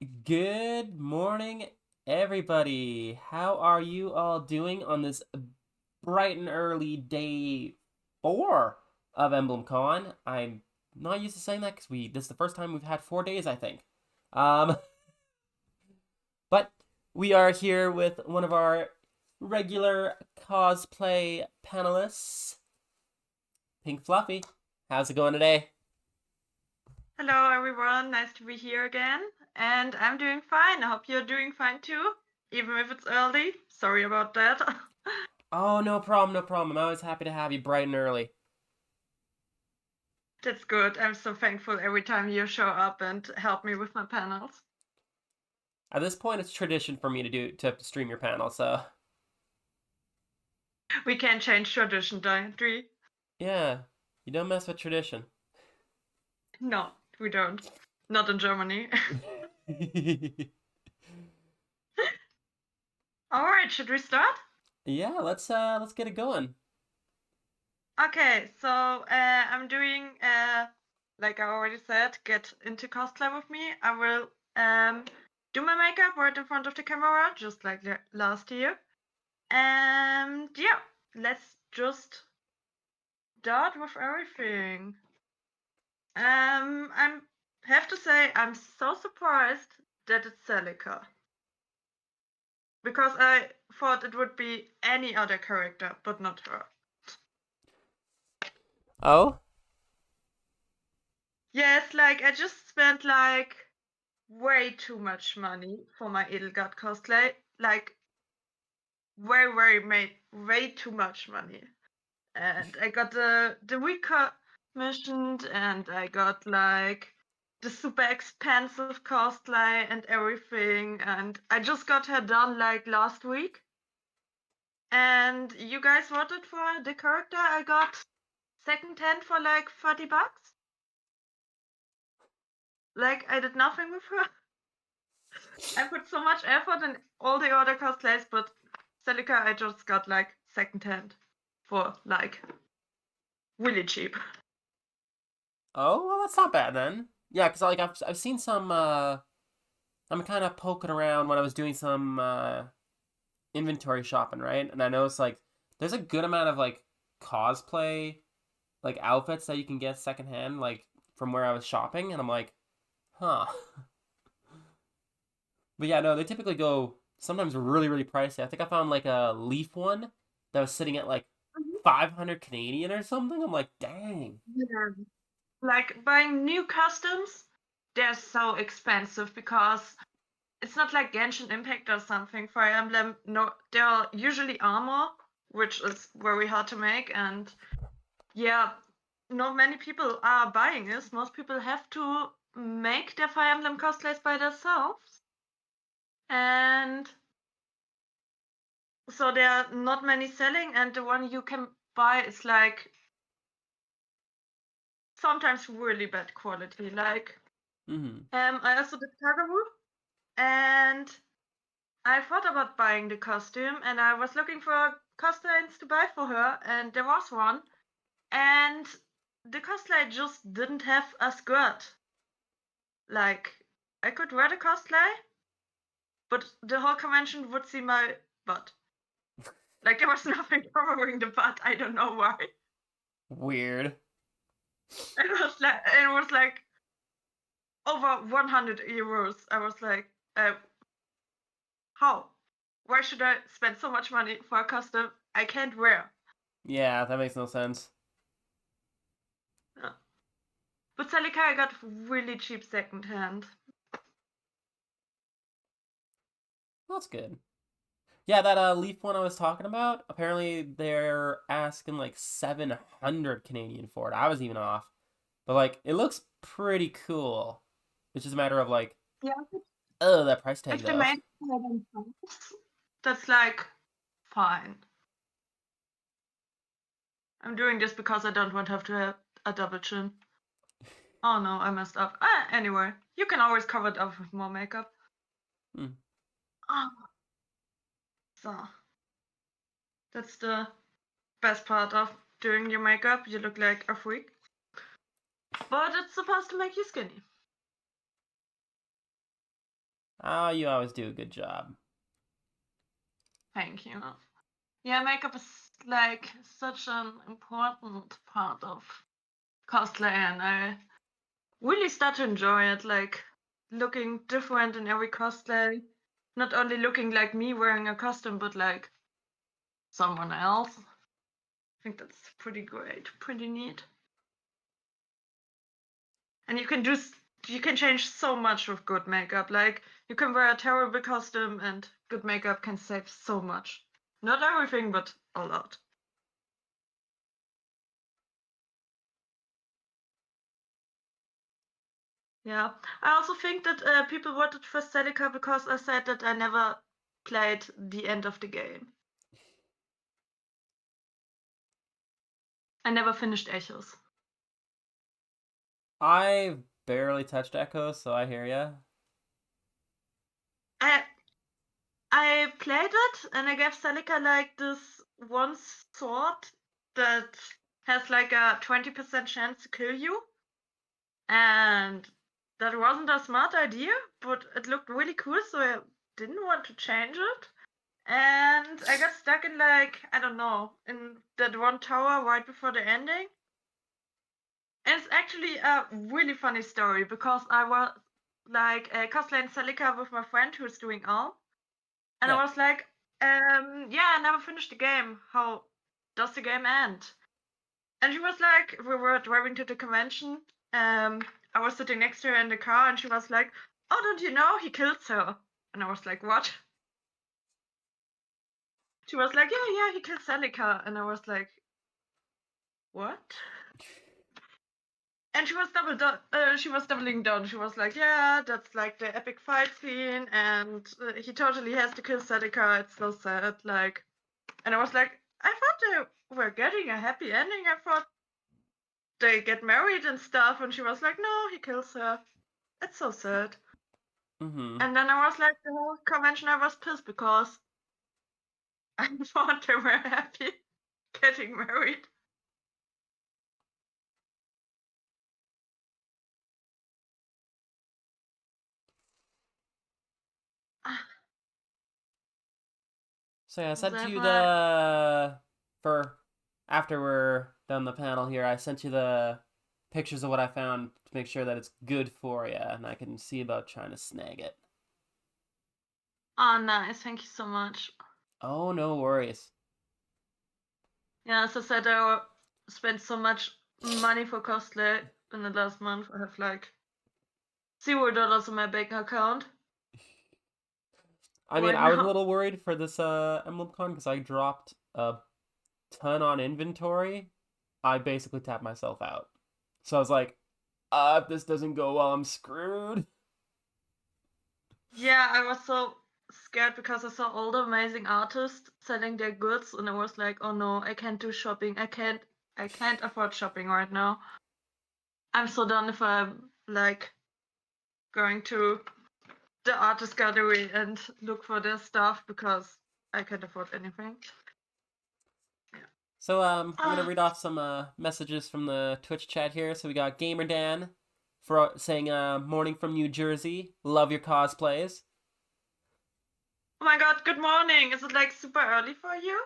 Good morning, everybody. How are you all doing on this bright and early day 4 of EmblemCon? I'm not used to saying that because this is the first time we've had 4 days, I think. Um, but we are here with one of our regular cosplay panelists, Pink Fluffy. How's it going today? Hello, everyone. Nice to be here again. And I'm doing fine. I hope you're doing fine too, even if it's early. Sorry about that. Oh, no problem, no problem. I'm always happy to have you bright and early. That's good. I'm so thankful every time you show up and help me with my panels. At this point, it's tradition for me to stream your panel, so We can't change tradition, don't we? yeah, you don't mess with tradition. No, we don't. Not in Germany. All right, should we start? Yeah, let's get it going. Okay, so I'm doing, like I already said, get into cosplay with me. I will do my makeup right in front of the camera, just like last year. And yeah, let's just start with everything. I'm have to say I'm so surprised that it's Celica because I thought it would be any other character, but not her. Oh, Yes, like I just spent like way too much money for my Edelgard cosplay. Like way too much money. And I got the wig commissioned, and I got like the super expensive cosplay and everything. And I just got her done like last week. And you guys voted for the character I got second hand for like 30 bucks. Like I did nothing with her. I put so much effort in all the other cosplays, but Celica I just got like second hand for like really cheap. oh, well, that's not bad then. Yeah, because like I've seen some. I'm kind of poking around when I was doing some inventory shopping, right? And I noticed like there's a good amount of like cosplay like outfits that you can get secondhand, like from where I was shopping, and I'm like, huh. But yeah, no, they typically go sometimes really, really pricey. I think I found like a leaf one that was sitting at like Mhm. 500 Canadian or something. I'm like, dang. Yeah. Like buying new customs, they're so expensive because it's not like Genshin Impact or something. Fire Emblem, no, they're usually armor, which is very hard to make, and yeah, not many people are buying this. Most people have to make their Fire Emblem cosplays by themselves, and so there are not many selling, and the one you can buy is like sometimes really bad quality. Like, Hmm. I also did Kaguru, and I thought about buying the costume, and I was looking for costumes to buy for her, and there was one, and the cosplay just didn't have a skirt. Like, I could wear the cosplay, but the whole convention would see my butt. Like, there was nothing covering the butt. I don't know why. Weird. It was like over 100 euros. I was like, how? Why should I spend so much money for a costume I can't wear? Yeah, that makes no sense. Yeah. But Celica I got really cheap secondhand. That's good. Yeah, that leaf one I was talking about, apparently they're asking like 700 Canadian for it. I was even off. But like it looks pretty cool. It's just a matter of like, Yeah, oh, that price tag if the though. main item comes, that's like fine. I'm doing this because I don't want to have to have a double chin. Oh no, I messed up. Anyway, you can always cover it up with more makeup. Hmm. Oh, so that's the best part of doing your makeup. You look like a freak, but it's supposed to make you skinny. Oh, you always do a good job. Thank you. Yeah, makeup is like such an important part of cosplay, and I really start to enjoy it. Like looking different in every cosplay, not only looking like me wearing a costume, but like someone else. I think that's pretty great, pretty neat. And you can change so much with good makeup. Like you can wear a terrible costume and good makeup can save so much. Not everything, but a lot. Yeah. I also think that people voted for Celica because I said that I never played the end of the game. I never finished Echoes. I barely touched Echo, so I hear ya. I I played it and I gave Celica like this one sword that has like a 20% chance to kill you. And that wasn't a smart idea, but it looked really cool, so I didn't want to change it. And I got stuck in like, I don't know, in that one tower right before the ending. And it's actually a really funny story because I was like cosplaying Celica with my friend who's doing Alm. And I Yeah. was like, yeah, I never finished the game. How does the game end? And she was like, we were driving to the convention. I was sitting next to her in the car, and she was like, "Oh, don't you know he kills her?" And I was like, "What?" She was like, "Yeah, yeah, he kills Celica." And I was like, "What?" And she was doubling down. She was like, "Yeah, that's like the epic fight scene, and he totally has to kill Celica. It's so sad." Like, and I was like, "I thought they were getting a happy ending. I thought they get married and stuff." And she was like, "No, he kills her. It's so sad." Mm-hmm. And then I was like, the whole convention, I was pissed because I thought they were happy getting married. So yeah, I Was sent you ever the for after we're done the panel here. I sent you the pictures of what I found to make sure that it's good for you, and I can see about trying to snag it. Oh, nice. Thank you so much. Oh, no worries. Yeah, as I said, I spent so much money for cosplay in the last month. I have like $0 in my bank account I mean, right I was a now. little worried for this EmblemCon because I dropped a ton on inventory. I basically tapped myself out. So I was like, if this doesn't go well, I'm screwed. Yeah, I was so scared because I saw all the amazing artists selling their goods, and I was like, oh no, I can't do shopping. I can't afford shopping right now. I'm so done if I'm like going to the artist gallery and look for their stuff because I can't afford anything. So I'm gonna Ah, read off some messages from the Twitch chat here. So we got Gamer Dan for saying morning from New Jersey. Love your cosplays. oh my god, good morning. Is it like super early for you?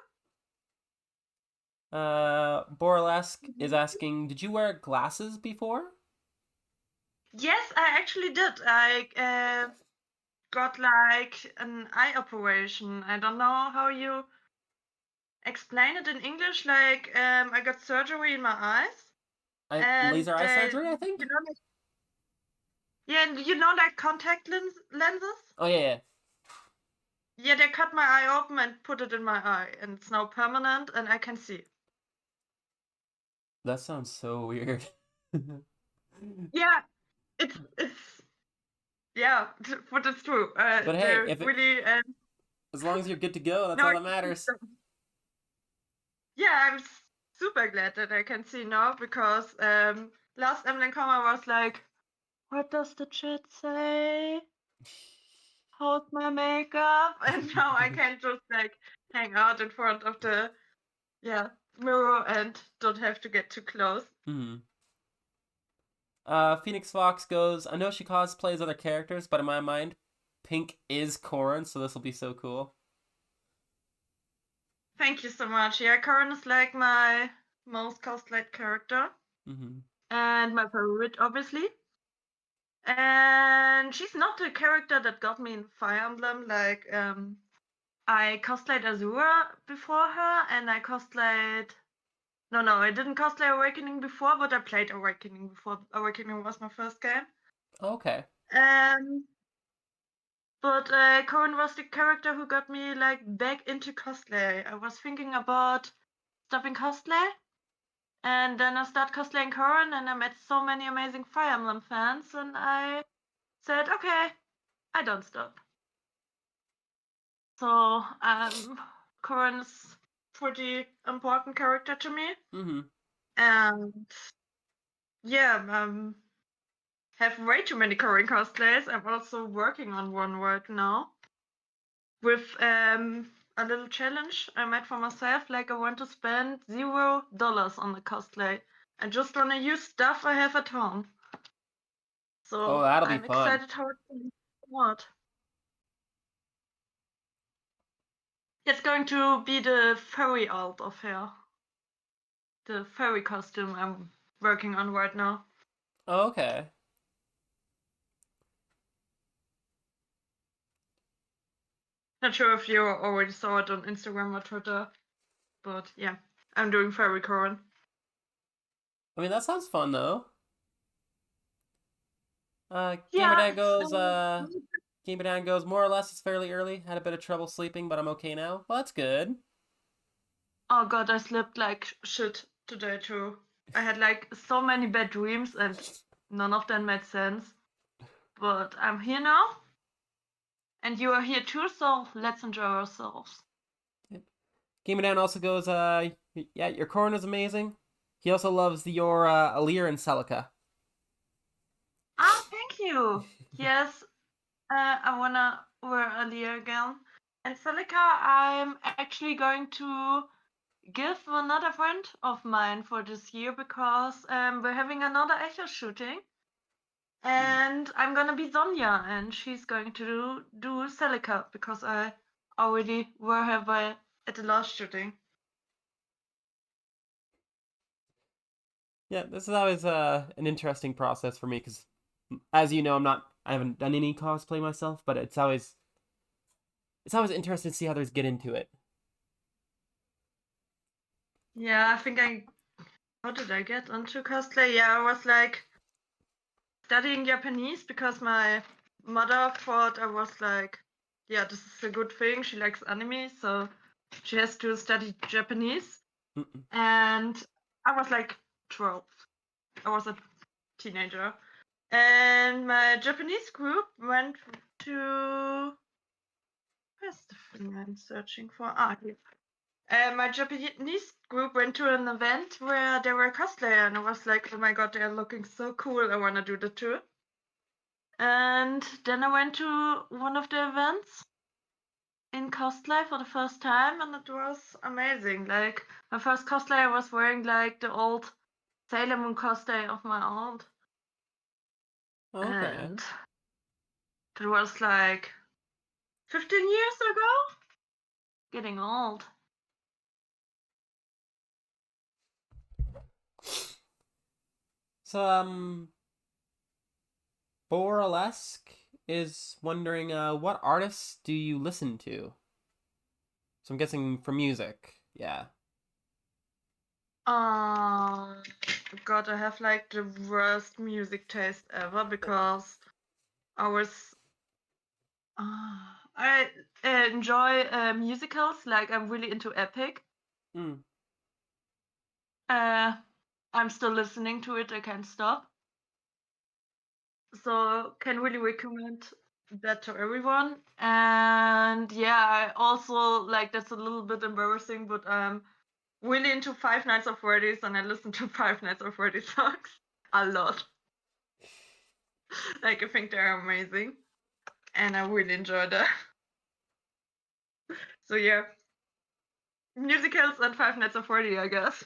Boralesk is asking, did you wear glasses before? Yes, I actually did. I got like an eye operation. I don't know how you explain it in English. Like, I got surgery in my eyes, and Laser eye they, surgery, I think. you know, like, yeah, and you know, like contact lenses. Oh yeah, Yeah, they cut my eye open and put it in my eye, and it's now permanent, and I can see. that sounds so weird. Yeah, it's yeah, but it's true. But hey, They're if it really as long as you're good to go, that's now all I that can see matters. them. Yeah, I'm super glad that I can see now because last EmblemCon I was like, what does the chat say? How's my makeup? And now I can just like hang out in front of the yeah mirror and don't have to get too close. Hmm. Phoenix Fox goes, I know she cosplays other characters, but in my mind, pink is corn, so this will be so cool. Thank you so much. Yeah, Corin is like my most cosplayed character Mm-hmm. and my favorite, obviously. And she's not the character that got me in Fire Emblem. Like, I cosplayed Azura before her, and I cosplayed. No, I didn't cosplay Awakening before, but I played Awakening before. Awakening was my first game. Okay. Um, but Corin was the character who got me like back into cosplay. I was thinking about stopping cosplay, and then I started cosplaying Corin, and I met so many amazing Fire Emblem fans, and I said, okay, I don't stop. So, Corin's pretty important character to me, Mm-hmm. and yeah, have way too many Corin cosplays. I'm also working on one right now with a little challenge I made for myself. Like I want to spend $0 on the cosplay. I just want to use stuff I have at home. Oh, So that'll be I'm fun. excited how it's what. It's going to be the furry alt of her. The furry costume I'm working on right now. Okay. Not sure if you already saw it on Instagram or Twitter, but yeah, I'm doing furry Corin. I mean, that sounds fun though. Gamer Yeah, Dan it's goes. Gamer Dan goes. More or less, it's fairly early. Had a bit of trouble sleeping, but I'm okay now. Well, that's good. oh god, I slept like shit today too. I had like so many bad dreams and none of them made sense. But I'm here now, and you are here too, so let's enjoy ourselves. Yep. Gamer Dan also goes. Yeah, your corn is amazing. He also loves your Alir and Celica. Ah, thank you. Yes, I wanna wear a Lear again. And Celica, I'm actually going to give another friend of mine for this year because we're having another echo shooting. And I'm gonna be Sonja, and she's going to do Celica because I already were her at the last shooting. Yeah, this is always an interesting process for me because, as you know, I haven't done any cosplay myself, but it's always interesting to see how others get into it. Yeah, I think I. How did I get into cosplay? Yeah, I was like studying Japanese because my mother thought I was like, yeah, this is a good thing. She likes anime, so she has to study Japanese. Mm-mm. And I was like 12. I was a teenager. And my Japanese group went to. Where's the thing I'm searching for? Ah, here. My Japanese group went to an event where there were cosplayer, and I was like, oh my god, they're looking so cool. I want to do that too. And then I went to one of the events in cosplay for the first time, and it was amazing. Like, my first cosplay, I was wearing like the old Sailor Moon cosplay of my aunt. Okay. And it was like 15 years ago? Getting old. So, Boralesque is wondering, what artists do you listen to? So I'm guessing for music. Yeah. Um, God, I have like the worst music taste ever because I was. I enjoy musicals, like I'm really into Epic. Mm. Uh, I'm still listening to it, I can't stop. So, can really recommend that to everyone. And yeah, I also like that's a little bit embarrassing, but I'm really into Five Nights of Freddy's and I listen to Five Nights of Freddy's songs a lot. Like, I think they're amazing and I really enjoy that. So, yeah, musicals and Five Nights of Freddy, I guess.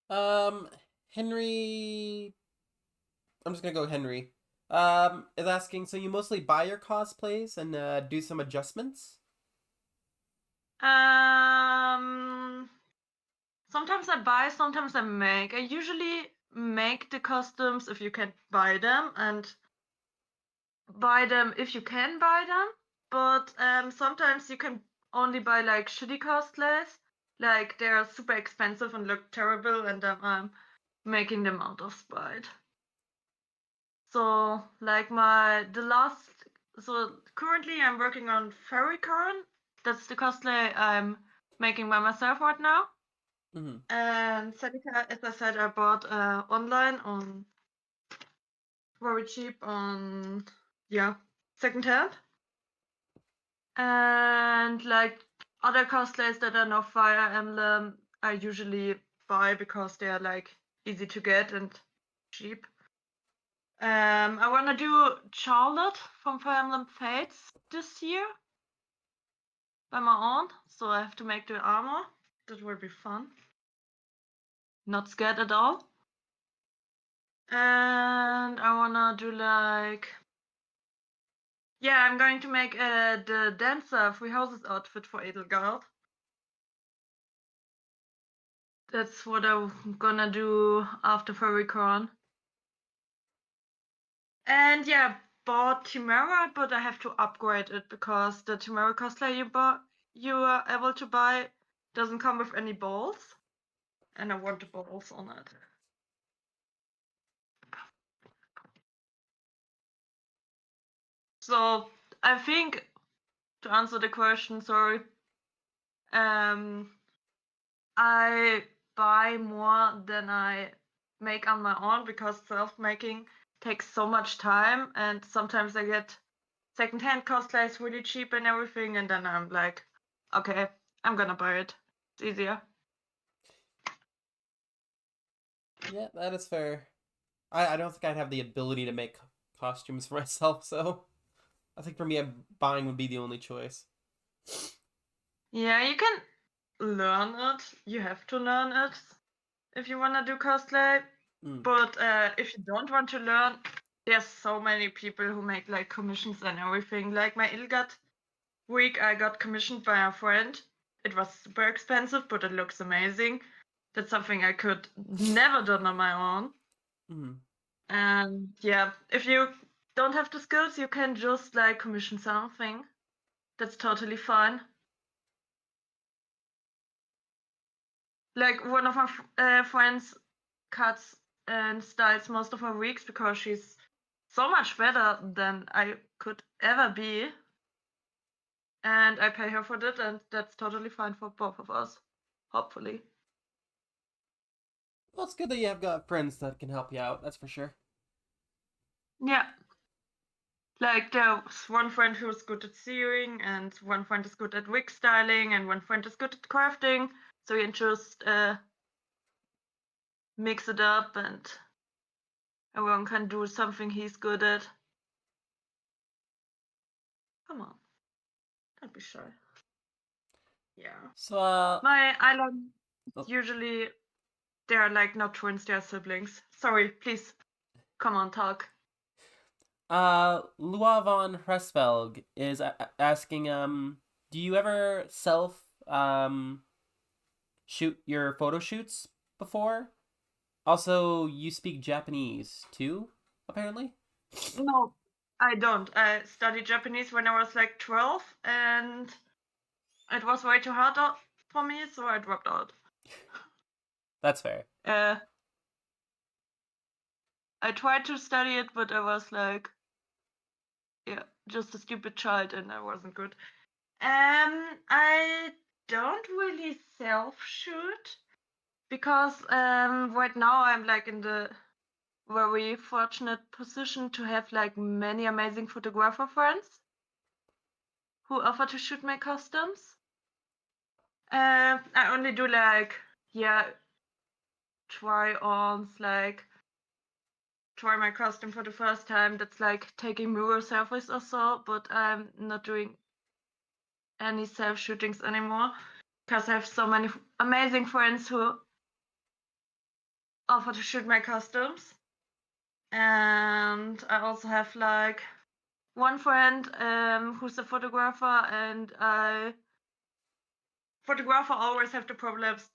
Um, Henry. I'm just gonna go Henry. Is asking, so you mostly buy your cosplays and do some adjustments? Um, Sometimes I buy, sometimes I make. I usually make the costumes if you can buy them, and buy them if you can buy them. But sometimes you can only buy like shitty cosplays, like they're super expensive and look terrible, and I'm making them out of spite. So like so currently I'm working on Fairycorn. That's the cosplay I'm making by myself right now. Mm-hmm. And Seneca, as I said, I bought online on very cheap on secondhand. And like other cosplays that are not Fire Emblem, I usually buy because they are like easy to get and cheap. I wanna do Charlotte from Fire Emblem Fates this year by my own, so I have to make the armor. That will be fun. Not scared at all. And I wanna do like I'm going to make the dancer Three Houses outfit for Edelgard. That's what I'm gonna do after Furrycon. And bought Chimera, but I have to upgrade it because the Chimera cosplay you are able to buy doesn't come with any balls, and I want the balls on it. So I think to answer the question, sorry, I buy more than I make on my own because self-making takes so much time, and sometimes I get secondhand cosplays really cheap and everything, and then I'm like, okay, I'm gonna buy it. It's easier. Yeah, that is fair. I don't think I'd have the ability to make costumes for myself, so I think for me, buying would be the only choice. Yeah, you can learn it. You have to learn it if you wanna do cosplay. Mm. But if you don't want to learn, there's so many people who make like commissions and everything. Like my Ilgat week, I got commissioned by a friend. It was super expensive, but it looks amazing. That's something I could never done on my own. Mm. And if you don't have the skills, you can just like commission something. That's totally fine. Like one of my friends cuts and styles most of her weeks because she's so much better than I could ever be. And I pay her for that, and that's totally fine for both of us, hopefully. Well, it's good that you have got friends that can help you out. That's for sure. Yeah, like there's one friend who's good at sewing, and one friend is good at wig styling, and one friend is good at crafting. So you can just mix it up, and everyone can do something he's good at. Come on, don't be shy. Yeah. So, My island oh, usually they're like not twins, they're siblings. Sorry, please come on, talk. Lua von Hresvelg is asking, do you ever self shoot your photo shoots before? Also, you speak Japanese too, apparently. No, I don't. I studied Japanese when I was like 12, and it was way too hard for me, so I dropped out. That's fair. Uh, I tried to study it, but I was like, just a stupid child, and I wasn't good. I don't really self-shoot because right now I'm like in the very fortunate position to have like many amazing photographer friends who offer to shoot my costumes. I only do like try-ons, like try my costume for the first time. That's like taking mirror selfies or so, but I'm not doing any self shootings anymore because I have so many amazing friends who offer to shoot my costumes. And I also have like one friend who's a photographer, and photographer always have the problems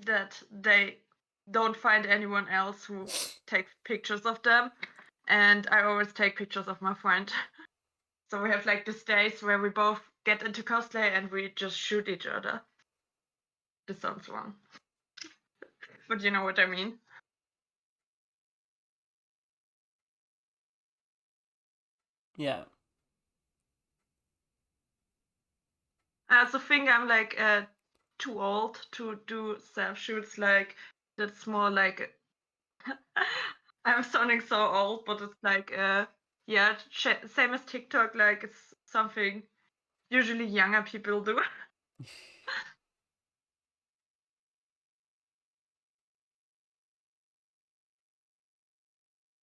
that they don't find anyone else who takes pictures of them, and I always take pictures of my friend. So we have like these days where we both get into cosplay and we just shoot each other. This sounds wrong, but you know what I mean. Yeah. I also think I'm like too old to do self shoots. Like that's more like I'm sounding so old, but it's like yeah, same as TikTok. Like it's something usually younger people do.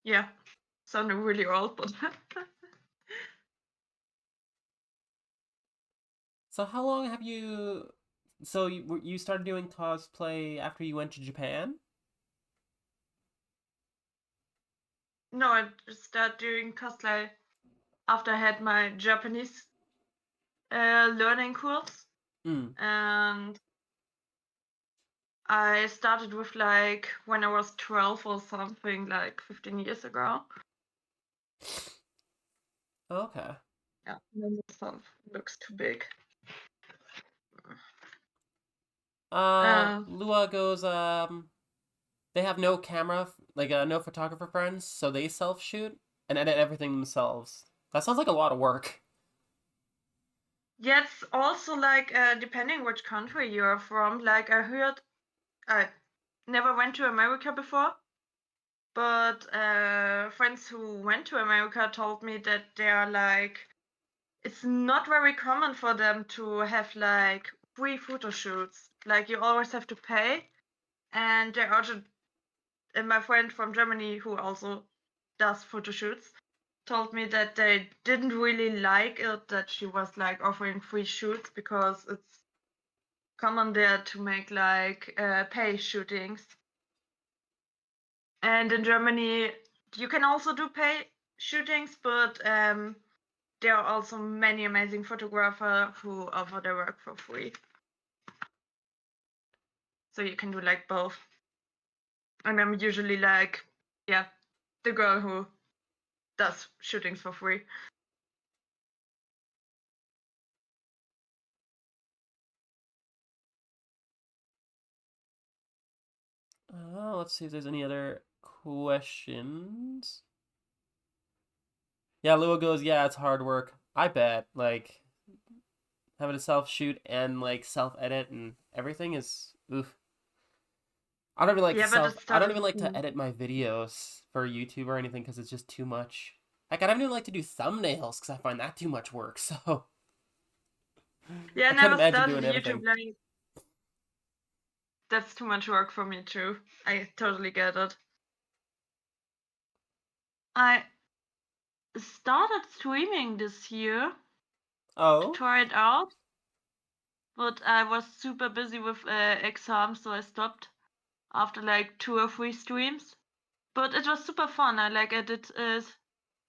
Yeah, sounding really old, but So how long have you? So you started doing cosplay after you went to Japan? no, I started doing cosplay after I had my Japanese learning course, Mm. and I started with like when I was 12 or something, like 15 years ago. Okay. Yeah, then the stuff looks too big. Uh, Lua goes. They have no camera, like no photographer friends, so they self shoot and edit everything themselves. That sounds like a lot of work. yeah, it's also like depending which country you're from. Like I heard, I never went to America before, but friends who went to America told me that they are like it's not very common for them to have like free photo shoots. Like you always have to pay, and they also and my friend from Germany who also does photo shoots told me that they didn't really like it that she was like offering free shoots because it's common there to make like pay shootings. And in Germany, you can also do pay shootings, but there are also many amazing photographers who offer their work for free. So you can do like both. And I'm usually like, yeah, the girl who does shootings for free. Let's see if there's any other questions. Yeah, Lua goes, yeah, it's hard work. I bet. Like, having to self shoot and, like, self edit and everything is, oof. Yeah, but it's I don't even totally like to cool. edit my videos for YouTube or anything because it's just too much. Like, I don't even like to do thumbnails because I find that too much work, so Yeah, I I couldn't never imagine started doing YouTube. everything. Like, that's too much work for me too. I totally get it. I started streaming this year to Oh? try it out, but I was super busy with exams, so I stopped after like 2 or 3 streams. But it was super fun. I did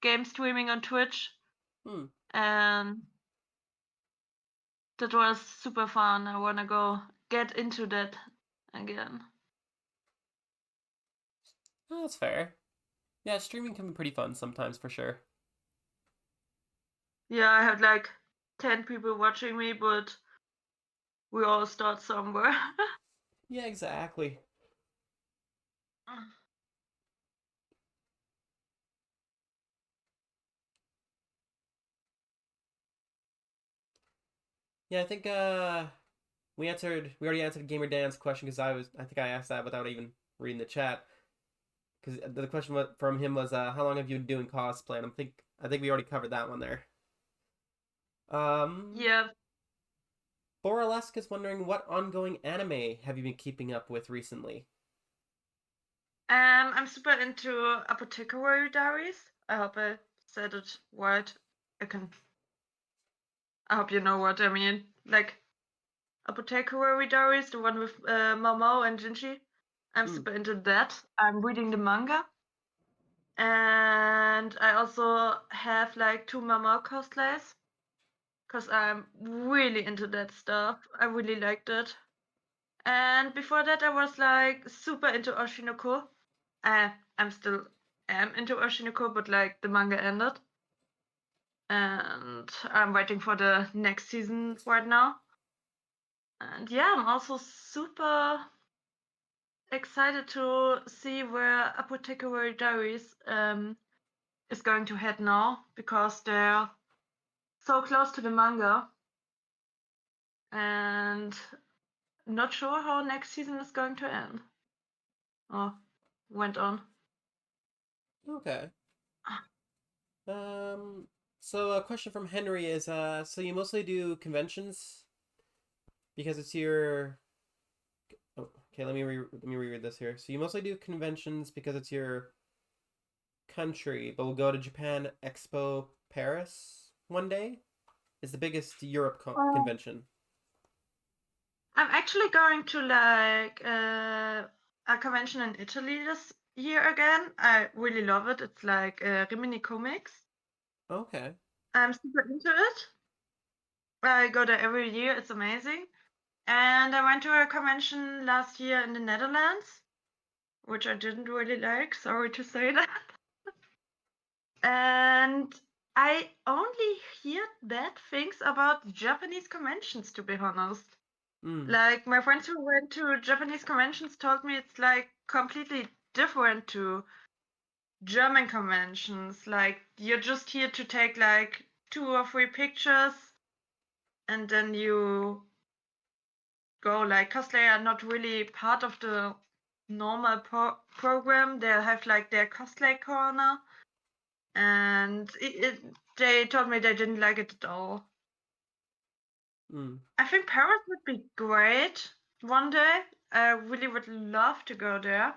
game streaming on Twitch, Hmm. and that was super fun. I wanna go get into that again. Oh, that's fair. Yeah, streaming can be pretty fun sometimes for sure. Yeah, I had like 10 people watching me, but we all start somewhere. Yeah, exactly. Yeah, I think we already answered Gamer Dan's question because I think I asked that without even reading the chat. Because the question from him was, how long have you been doing cosplay? And I think we already covered that one there. Um, Yeah, Boralesk is wondering what ongoing anime have you been keeping up with recently? I'm super into Apothecary Diaries. I hope I said it right. I can. I hope you know what I mean. Like Apothecary Diaries, the one with Momo and Jinji. I'm Hmm. super into that. I'm reading the manga, And I also have like 2 Mama cosplays because I'm really into that stuff. I really liked it. And before that, I was like super into Oshinoko. I'm still am into Oshinoko, but like the manga ended. And I'm waiting for the next season right now. And yeah, I'm also super excited to see where Apothecary Diaries is going to head now because they're so close to the manga. And not sure how next season is going to end. Or went on. Okay. So a question from Henry is, so you mostly do conventions because it's your. Oh, okay, let me reread this here. So you mostly do conventions because it's your country, but we'll go to Japan Expo Paris one day. It's the biggest Europe Oh. convention. I'm actually going to like a convention in Italy this year again. I really love it. It's like Rimini Comics. Okay. I'm super into it. I go there every year. It's amazing. And I went to a convention last year in the Netherlands, which I didn't really like. Sorry to say that. And I only hear bad things about Japanese conventions, to be honest. Mm. Like my friends who went to Japanese conventions told me it's like completely different to German conventions. Like you're just here to take like 2 or 3 pictures and then you go. Like cosplay are not really part of the normal program. They have like their cosplay corner, and they told me they didn't like it at all. Mm. I think Paris would be great one day. I really would love to go there.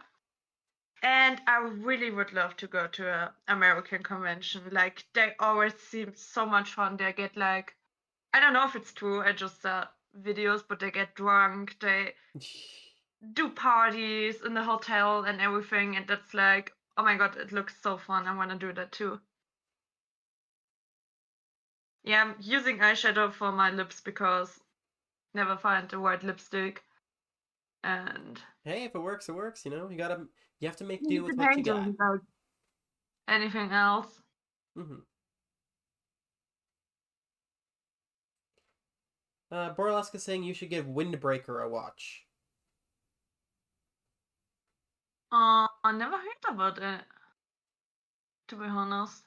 And I really would love to go to a American convention. Like they always seem so much fun. They get like, I don't know if it's true. I just saw videos, but they get drunk. They do parties in the hotel and everything, and that's like, oh my god, it looks so fun. I want to do that too. Yeah, I'm using eyeshadow for my lips because never find the right lipstick. And Hey, if it works, it works. You have to make do need to with what you paint got. on like anything else. Mm-hmm. Boralaska is saying you should give Windbreaker a watch. I never heard about it, to be honest.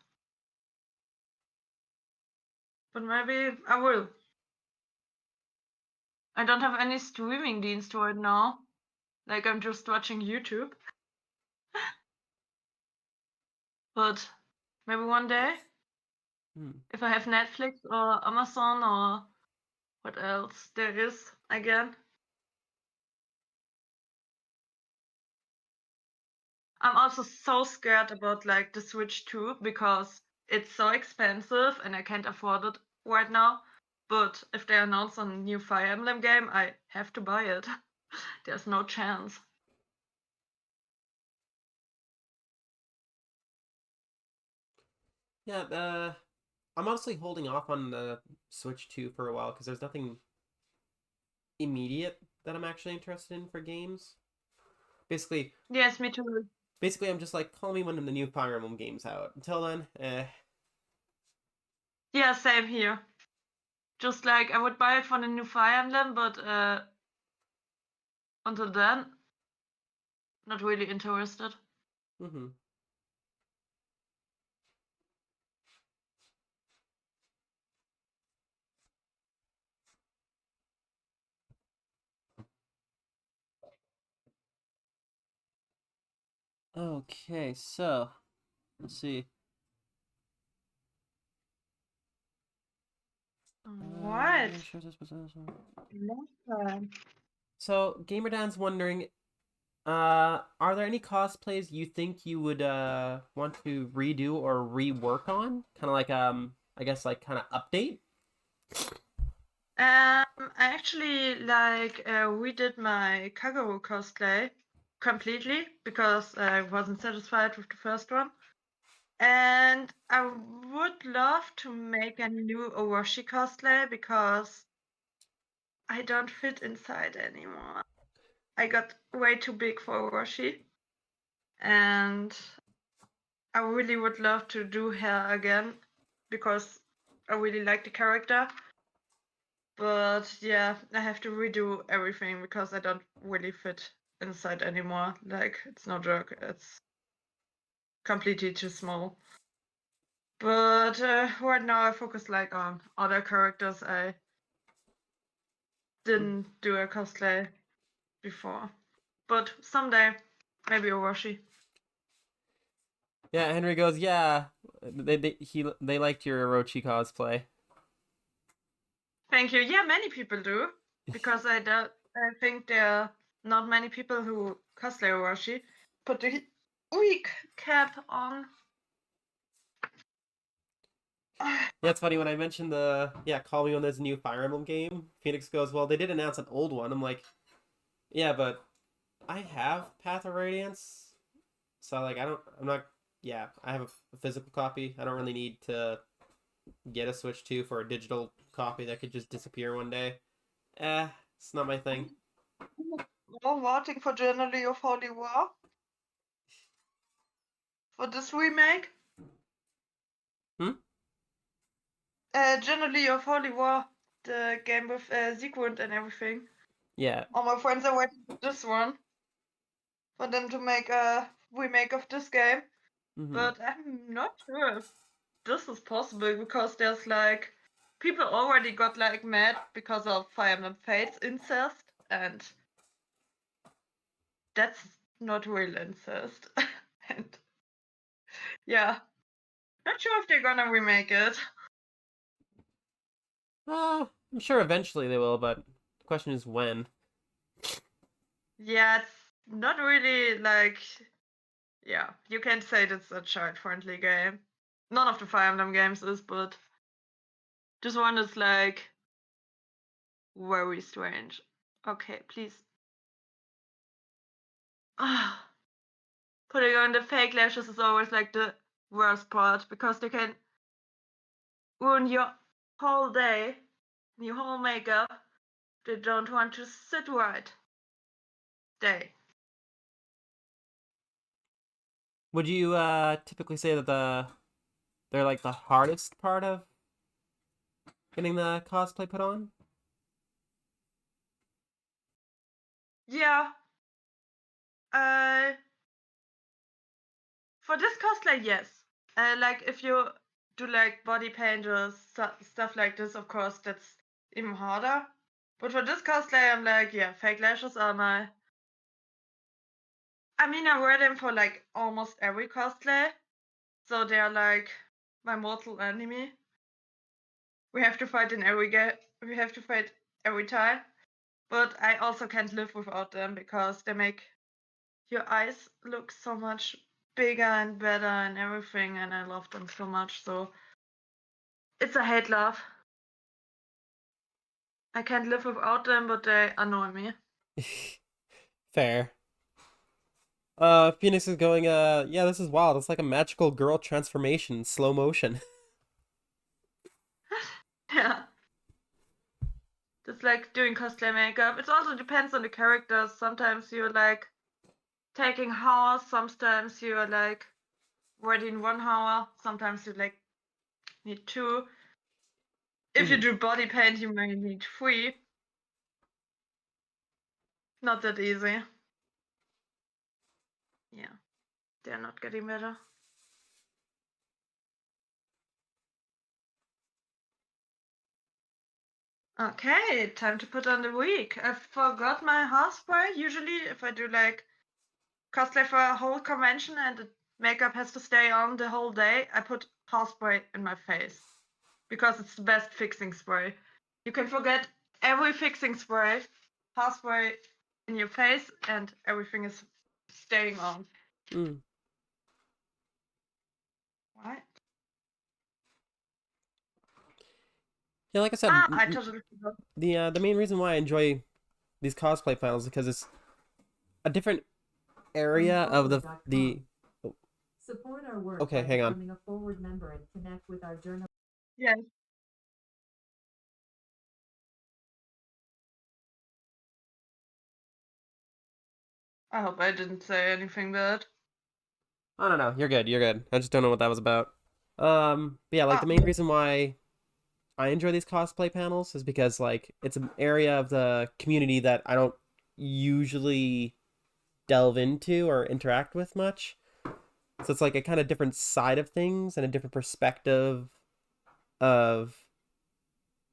But maybe I will. I don't have any streaming dienst right now. Like I'm just watching YouTube. But maybe one day, Hmm. if I have Netflix or Amazon or what else there is again. I'm also so scared about like the Switch 2 because it's so expensive and I can't afford it right now. But if they announce a new Fire Emblem game, I have to buy it. There's no chance. Yeah, I'm honestly holding off on the Switch 2 for a while because there's nothing immediate that I'm actually interested in for games. Basically, Yes, me too. basically, I'm just like, call me when the new Fire Emblem game's out. Until then, Yeah, same here. Just like I would buy it for the new Fire Emblem, but until then, not really interested. mm-hmm. Okay, so let's see. What? So GamerDan's wondering, are there any cosplays you think you would want to redo or rework on? Kind of like I guess like kind of update. I actually like redid my Kagero cosplay completely because I wasn't satisfied with the first one. And I would love to make a new Orochi cosplay because I don't fit inside anymore. I got way too big for Orochi, and I really would love to do hair again because I really like the character. But yeah, I have to redo everything because I don't really fit inside anymore. Like, it's no joke, it's completely too small. But right now I focus like on other characters I didn't do a cosplay before. But someday, maybe Orochi. Yeah, Henry goes, yeah. They liked your Orochi cosplay. Thank you. Yeah, many people do because I think there are not many people who cosplay Orochi. Put the weak cap on. Yeah, it's funny when I mentioned the call me when there's a new Fire Emblem game. Phoenix goes, well, they did announce an old one. I'm like, yeah, but I have Path of Radiance, so like I'm not. Yeah, I have a physical copy. I don't really need to get a Switch 2 for a digital copy that could just disappear one day. It's not my thing. More waiting for Journey of Holy War for this remake. Hmm? Journey of Holy War, the game with Siegfried and everything. Yeah. All my friends are waiting for this one for them to make a remake of this game. Mm-hmm. But I'm not sure if this is possible because there's like people already got like mad because of Fire Emblem Fates incest, and that's not real incest. And yeah, not sure if they're gonna remake it. I'm sure eventually they will, but the question is when. Yeah, it's not really like, yeah, you can't say it's a child-friendly game. None of the Fire Emblem games is, but this one is like very strange. Okay, please. Ah, putting on the fake lashes is always like the worst part because they can ruin your whole day, your whole makeup. They don't want to sit right. Day. Would you typically say that they're like the hardest part of getting the cosplay put on? Yeah. Uh, for this cosplay, yes. Like if you do like body paint or stuff like this, of course that's even harder. But for this cosplay, I'm like, yeah, fake lashes are my. I mean, I wear them for like almost every cosplay, so they are like my mortal enemy. We have to fight in every game. We have to fight every time. But I also can't live without them because they make your eyes look so much bigger and better and everything, and I love them so much. So it's a hate love. I can't live without them, but they annoy me. Fair. Phoenix is going, yeah, this is wild. It's like a magical girl transformation in slow motion. Yeah. Just like doing cosplay makeup. It also depends on the characters. Sometimes you're like taking hours, sometimes you're like ready in 1 hour, sometimes you like need two. If you Hmm. do body paint, you may need three. Not that easy. Yeah, they're not getting better. Okay, time to put on the wig. I forgot my hairspray. Usually, if I do like cosplay for a whole convention and the makeup has to stay on the whole day, I put hairspray in my face because it's the best fixing spray. You can forget every fixing spray, hairspray in your face, and everything is staying on. Mm. Right? Yeah, like I said, Ah, I totally forgot. the main reason why I enjoy these cosplay panels is because it's a different area of the. Oh. Support our work Okay, by hang on. becoming a forward member and connect with our journal. Yeah. I hope I didn't say anything bad. I don't know. You're good. You're good. I just don't know what that was about. But yeah, like the Oh, main reason why I enjoy these cosplay panels is because like it's an area of the community that I don't usually delve into or interact with much. So it's like a kind of different side of things and a different perspective of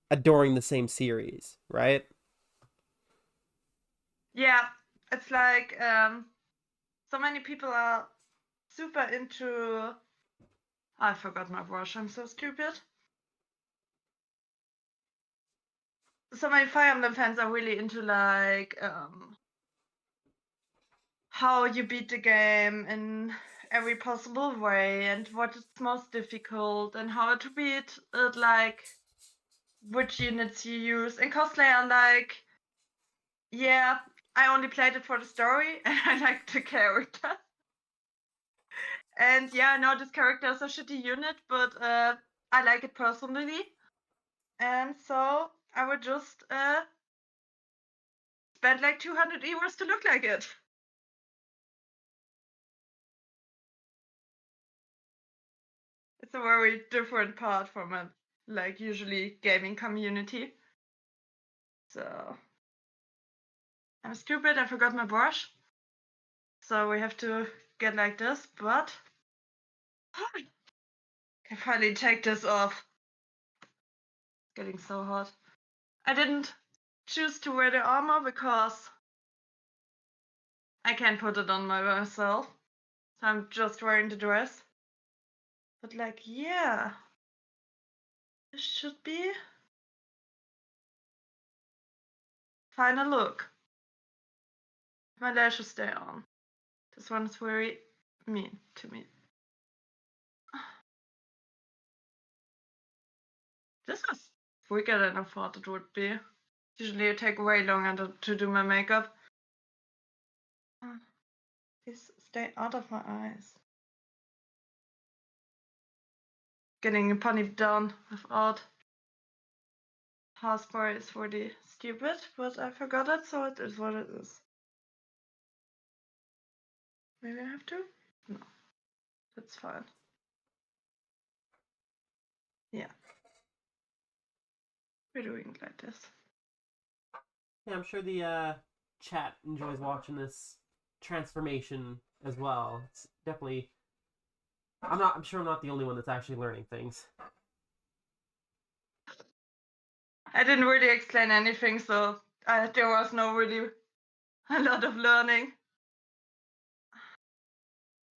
adoring the same series, right? yeah. It's like so many people are super into. I forgot my brush. I'm so stupid. So many Fire Emblem fans are really into like how you beat the game in every possible way and what is most difficult and how to beat it, like which units you use. And cosplay are like, yeah, I only played it for the story and I like the character. And yeah, I know this character is a shitty unit, but I like it personally. And so I would just spend like 200 euros to look like it. It's a very different part from a like usually gaming community. So I'm stupid, I forgot my brush. So we have to get like this, but I can finally take this off. It's getting so hot. I didn't choose to wear the armor because I can't put it on myself. So I'm just wearing the dress. But like, yeah, this should be final look. My lashes stay on. This one is very mean to me. This was quicker than I thought it would be. Usually it takes way longer to do my makeup. Please stay out of my eyes. Getting a pony done without hairspray is really stupid, but I forgot it, so it is what it is. Maybe I have to? No, that's fine. Yeah. We're doing it like this. Yeah, I'm sure the chat enjoys watching this transformation as well. It's definitely. I'm sure I'm not the only one that's actually learning things. I didn't really explain anything, so there was no really a lot of learning.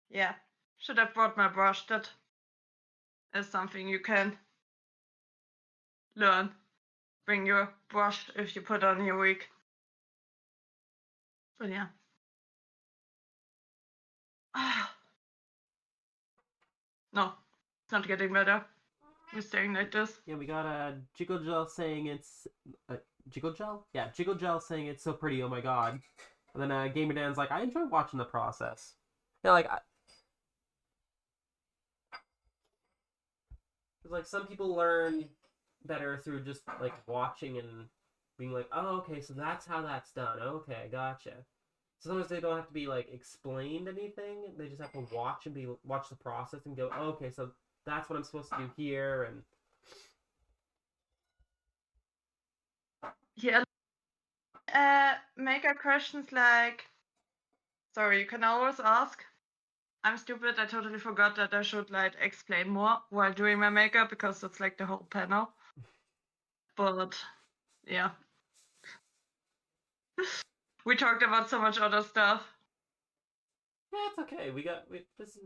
Yeah, should have brought my brush. That is something you can learn. Bring your brush if you put on your wig. But yeah. No, it's not getting better. We're staying like this. Yeah, we got Jiggle Gel saying it's Jiggle Gel. Yeah, Jiggle Gel saying it's so pretty. Oh my god. And then Gamer Dan's like, I enjoy watching the process. Yeah, like like some people learn better through just like watching and being like, oh, okay, so that's how that's done. Okay, gotcha. So sometimes they don't have to be like explained anything. They just have to watch the process and go, oh, okay, so that's what I'm supposed to do here. And Yeah. Makeup questions like, sorry, you can always ask. I'm stupid. I totally forgot that I should like explain more while doing my makeup because that's like the whole panel. But yeah, we talked about so much other stuff. yeah, it's okay. This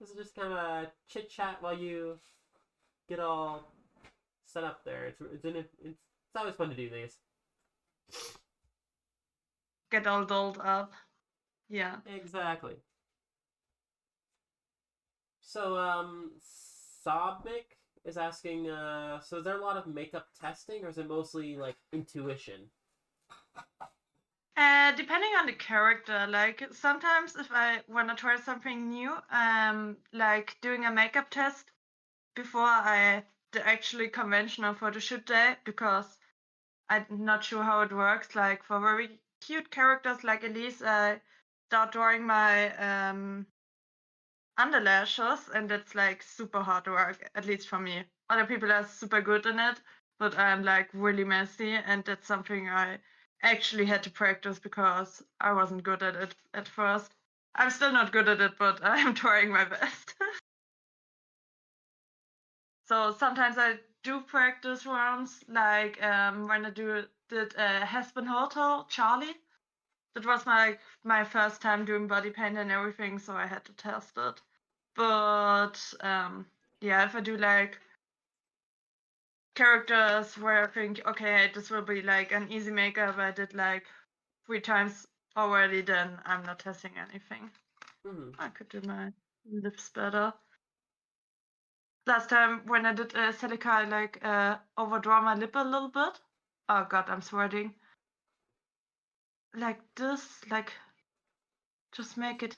is just kind of a chit chat while you get all set up there. It's always fun to do these. Get all dolled up. Yeah. Exactly. So Sobmik is asking, so is there a lot of makeup testing or is it mostly like intuition? Depending on the character, like sometimes if I want to try something new, like doing a makeup test before the actually conventional photo shoot day, because I'm not sure how it works. Like for very cute characters like Elise, I start drawing my underlashes, and it's like super hard work, at least for me. Other people are super good in it, but I'm like really messy, and that's something I actually had to practice because I wasn't good at it at first. I'm still not good at it, but I'm trying my best. So sometimes I do practice rounds, like when I did Hespen Hotel Charlie. That was my first time doing body paint and everything, so I had to test it. But yeah, if I do like characters where I think, okay, this will be like an easy makeup, I did like 3 times already, then I'm not testing anything. I could do my lips better. Last time when I did Celica, I like overdraw my lip a little bit. Oh god, I'm sweating. Like this, like just make it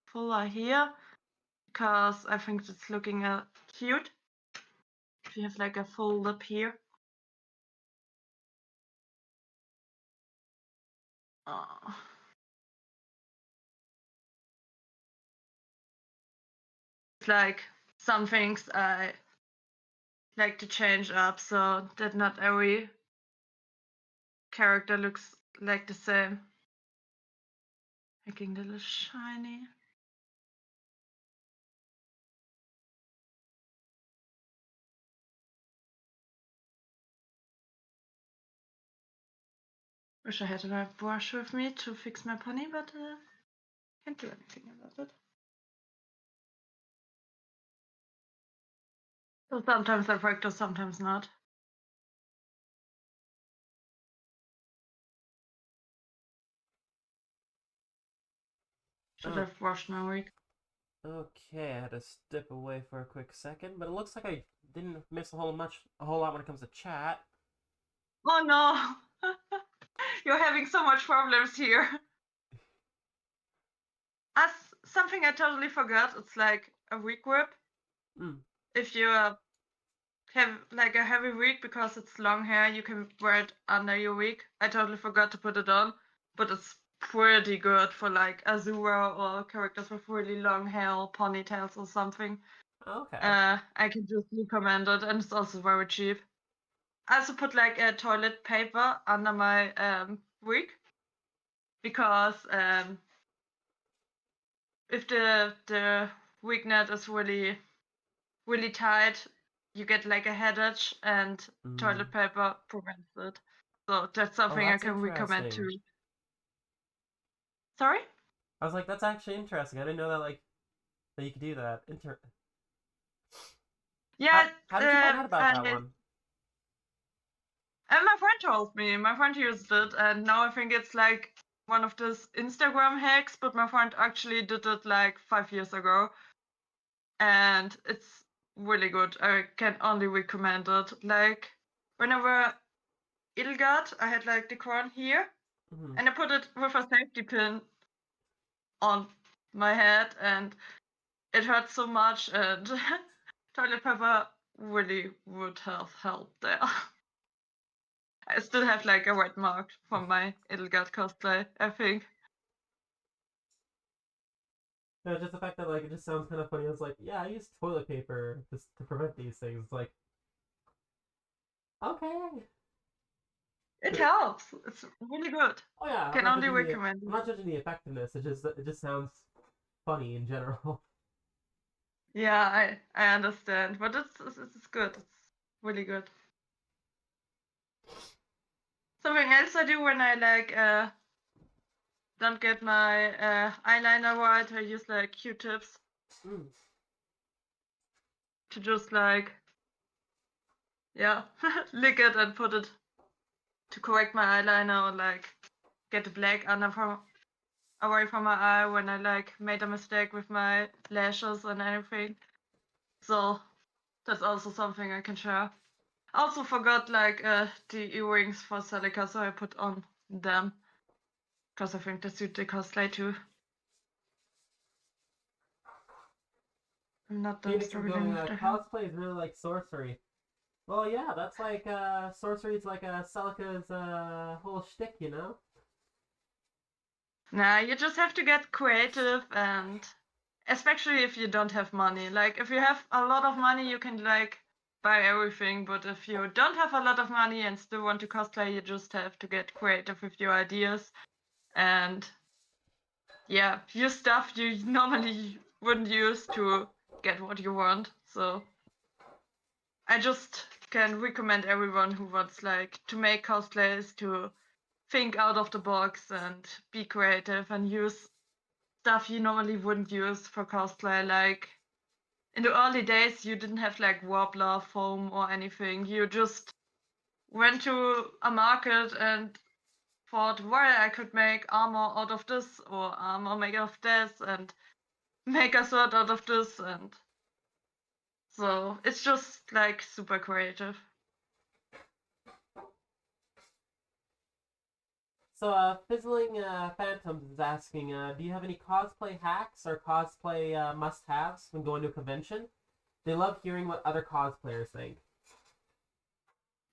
fuller here, because I think it's looking cute. If you have like a full lip here. Oh. It's like some things I like to change up so that not every character looks like the same. Making it a little shiny. Wish I had a brush with me to fix my pony, but can't do anything about it. So sometimes I practice, sometimes not. Should have washed my wig. Okay, I had to step away for a quick second, but it looks like I didn't miss a whole lot when it comes to chat. Oh no! You're having so much problems here. As something I totally forgot, it's like a wig grip. If you have like a heavy wig, because it's long hair, you can wear it under your wig. I totally forgot to put it on, but it's pretty good for like Azura or characters with really long hair or ponytails or something. Okay. I can just recommend it, and it's also very cheap. I also put like a toilet paper under my wig, because if the wig net is really tight, you get like a headache, and toilet paper prevents it. So that's something I can recommend too. Sorry? I was like, that's actually interesting. I didn't know that that you could do that. Yeah. How did you find out about that one? And my friend told me. My friend used it, and now I think it's like one of those Instagram hacks, but my friend actually did it like 5 years ago. And it's really good. I can only recommend it. Like, whenever Ilgard, I had like the crown here, and I put it with a safety pin on my head, and it hurt so much, and toilet paper really would have helped there. I still have like a red mark from my Ilgard cosplay, I think. No, just the fact that it just sounds kind of funny. I was like, yeah, I use toilet paper just to prevent these things. It's like, okay. It helps. It's really good. Oh yeah, Can only recommend I'm it. not judging the effectiveness. It just sounds funny in general. Yeah, I understand, but it's good. It's really good. Something else I do when I like don't get my eyeliner right, I use like Q-tips to just like lick it and put it to correct my eyeliner, or like get the black away from my eye when I like made a mistake with my lashes and everything. So that's also something I can share. I also forgot like the earrings for Celica, so I put on them. because I think that suits the cosplay too. I'm not done Phoenix is struggling going, with the hair. cosplay is really like sorcery. Well, yeah, that's like, sorcery is like Celica's, whole shtick, you know? Nah, you just have to get creative, and especially if you don't have money. Like, if you have a lot of money, you can, like, buy everything, but if you don't have a lot of money and still want to cosplay, you just have to get creative with your ideas and, yeah, use stuff you normally wouldn't use to get what you want. So I just can recommend everyone who wants, like, to make cosplays to think out of the box and be creative and use stuff you normally wouldn't use for cosplay. Like, in the early days, you didn't have like Wobbler, foam, or anything. You just went to a market and thought, well, I could make armor out of this, or armor made of this, and make a sword out of this, and so it's just like super creative. So, Fizzling Phantoms is asking, do you have any cosplay hacks or cosplay must-haves when going to a convention? They love hearing what other cosplayers think.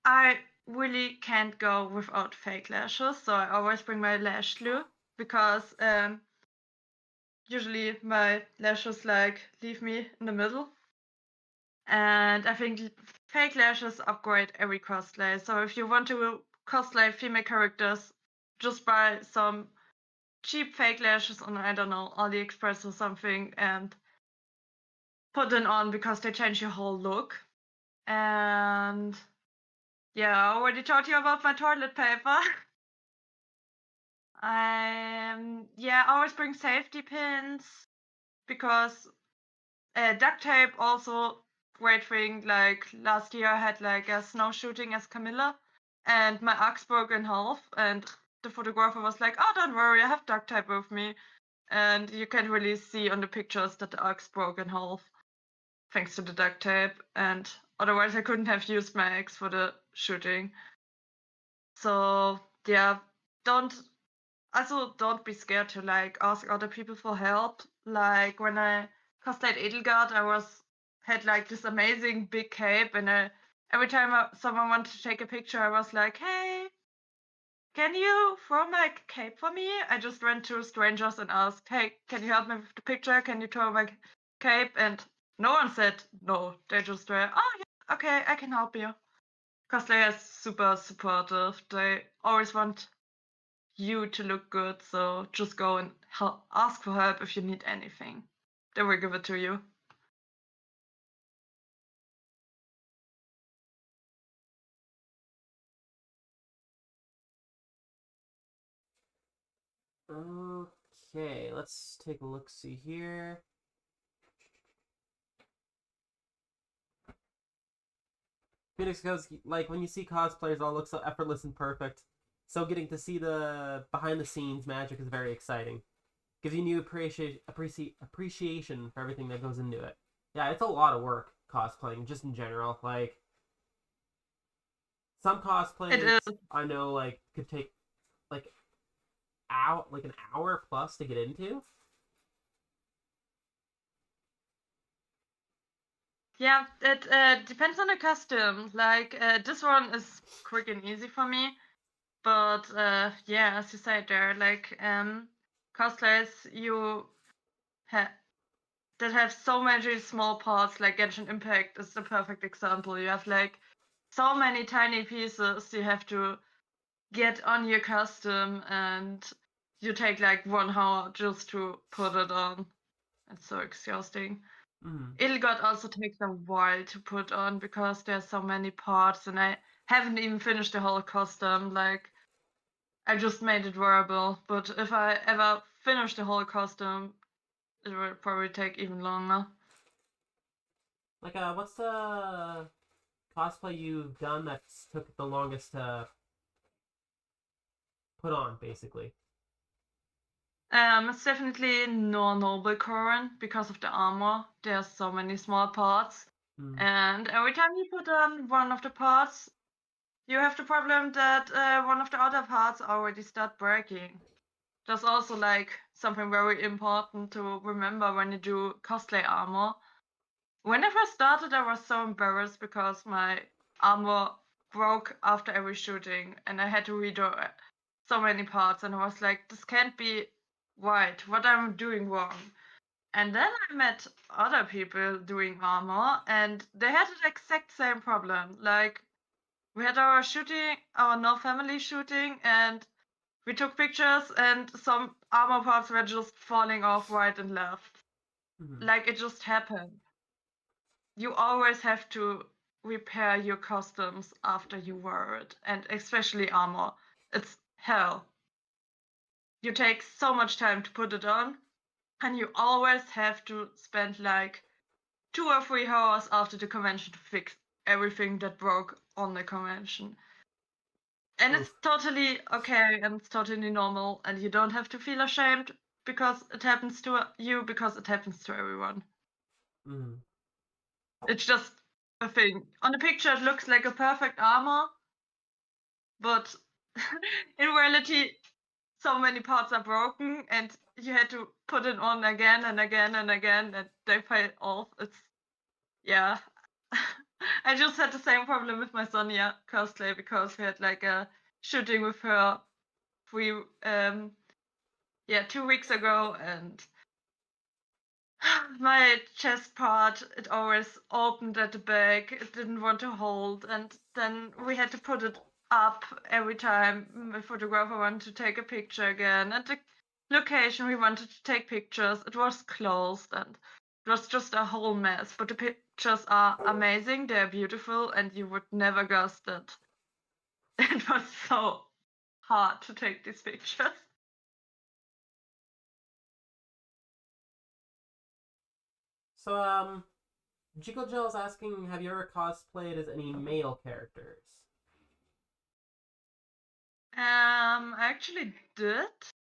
I really can't go without fake lashes, so I always bring my lash glue because usually my lashes like leave me in the middle. And I think fake lashes upgrade every cosplay. So if you want to cosplay female characters, just buy some cheap fake lashes on, I don't know, AliExpress or something, and put them on because they change your whole look. And yeah, I already told you about my toilet paper. I always bring safety pins because duct tape also great thing. Like last year I had like a snow shooting as Camilla and my axe broke in half, and the photographer was like, oh, don't worry, I have duct tape with me. And you can really see on the pictures that the axe broke in half thanks to the duct tape, and otherwise I couldn't have used my axe for the shooting. So yeah, don't don't be scared to like ask other people for help. Like when I cosplayed Edelgard, I had like this amazing big cape, and every time someone wanted to take a picture, I was like, "Hey, can you throw my cape for me?" I just went to strangers and asked, "Hey, can you help me with the picture? Can you throw my cape?" And no one said no. They just were, "Oh yeah, okay, I can help you." Cosplay is super supportive. They always want you to look good, so just go and ask for help if you need anything. They will give it to you. Okay, let's take a look. See here. Phoenix goes like when you see cosplayers all look so effortless and perfect. So getting to see the behind the scenes magic is very exciting. Gives you new appreciation for everything that goes into it. Yeah, it's a lot of work cosplaying just in general. Like some It cosplays is. I know like could take like an hour plus to get into. Yeah, it depends on the costume. Like this one is quick and easy for me, but yeah, as you said there, like cosplays that have so many small parts, like Genshin Impact is the perfect example. You have like so many tiny pieces you have to get on your costume, and you take like 1 hour just to put it on. It's so exhausting. Mm. Ilgot also takes a while to put on because there's so many parts, and I haven't even finished the whole costume. Like, I just made it wearable, but if I ever finish the whole costume, it will probably take even longer. Like what's the cosplay you've done that's took the longest to put on, basically? It's definitely no noble current because of the armor. There's so many small parts. Mm. And every time you put on one of the parts, you have the problem that one of the other parts already start breaking. That's also like something very important to remember when you do cosplay armor. When I first started, I was so embarrassed because my armor broke after every shooting and I had to redo so many parts. And I was like, this can't be right. What am I doing wrong? And then I met other people doing armor and they had the exact same problem. Like, we had our shooting, our No Family shooting, and we took pictures and some armor parts were just falling off right and left. Mm-hmm. Like, it just happened. You always have to repair your costumes after you wear it, and especially armor. It's hell. You take so much time to put it on, and you always have to spend like 2 or 3 hours after the convention to fix everything that broke on the convention. And it's Oof. totally okay and it's totally normal, and you don't have to feel ashamed because it happens to you, because it happens to everyone. Mm-hmm. It's just a thing. On the picture, it looks like a perfect armor, but in reality, so many parts are broken, and you had to put it on again and again and again, and they fell off. It's yeah. I just had the same problem with my Sonia cosplay because we had like a shooting with her 2 weeks ago, and my chest part, it always opened at the back. It didn't want to hold, and then we had to put it up every time the photographer wanted to take a picture again. And the location we wanted to take pictures, it was closed, and it was just a whole mess. But the pictures are amazing. They're beautiful, and you would never guess that. It was so hard to take these pictures. So, Jiggle Gel asking, have you ever cosplayed as any male characters? I actually did,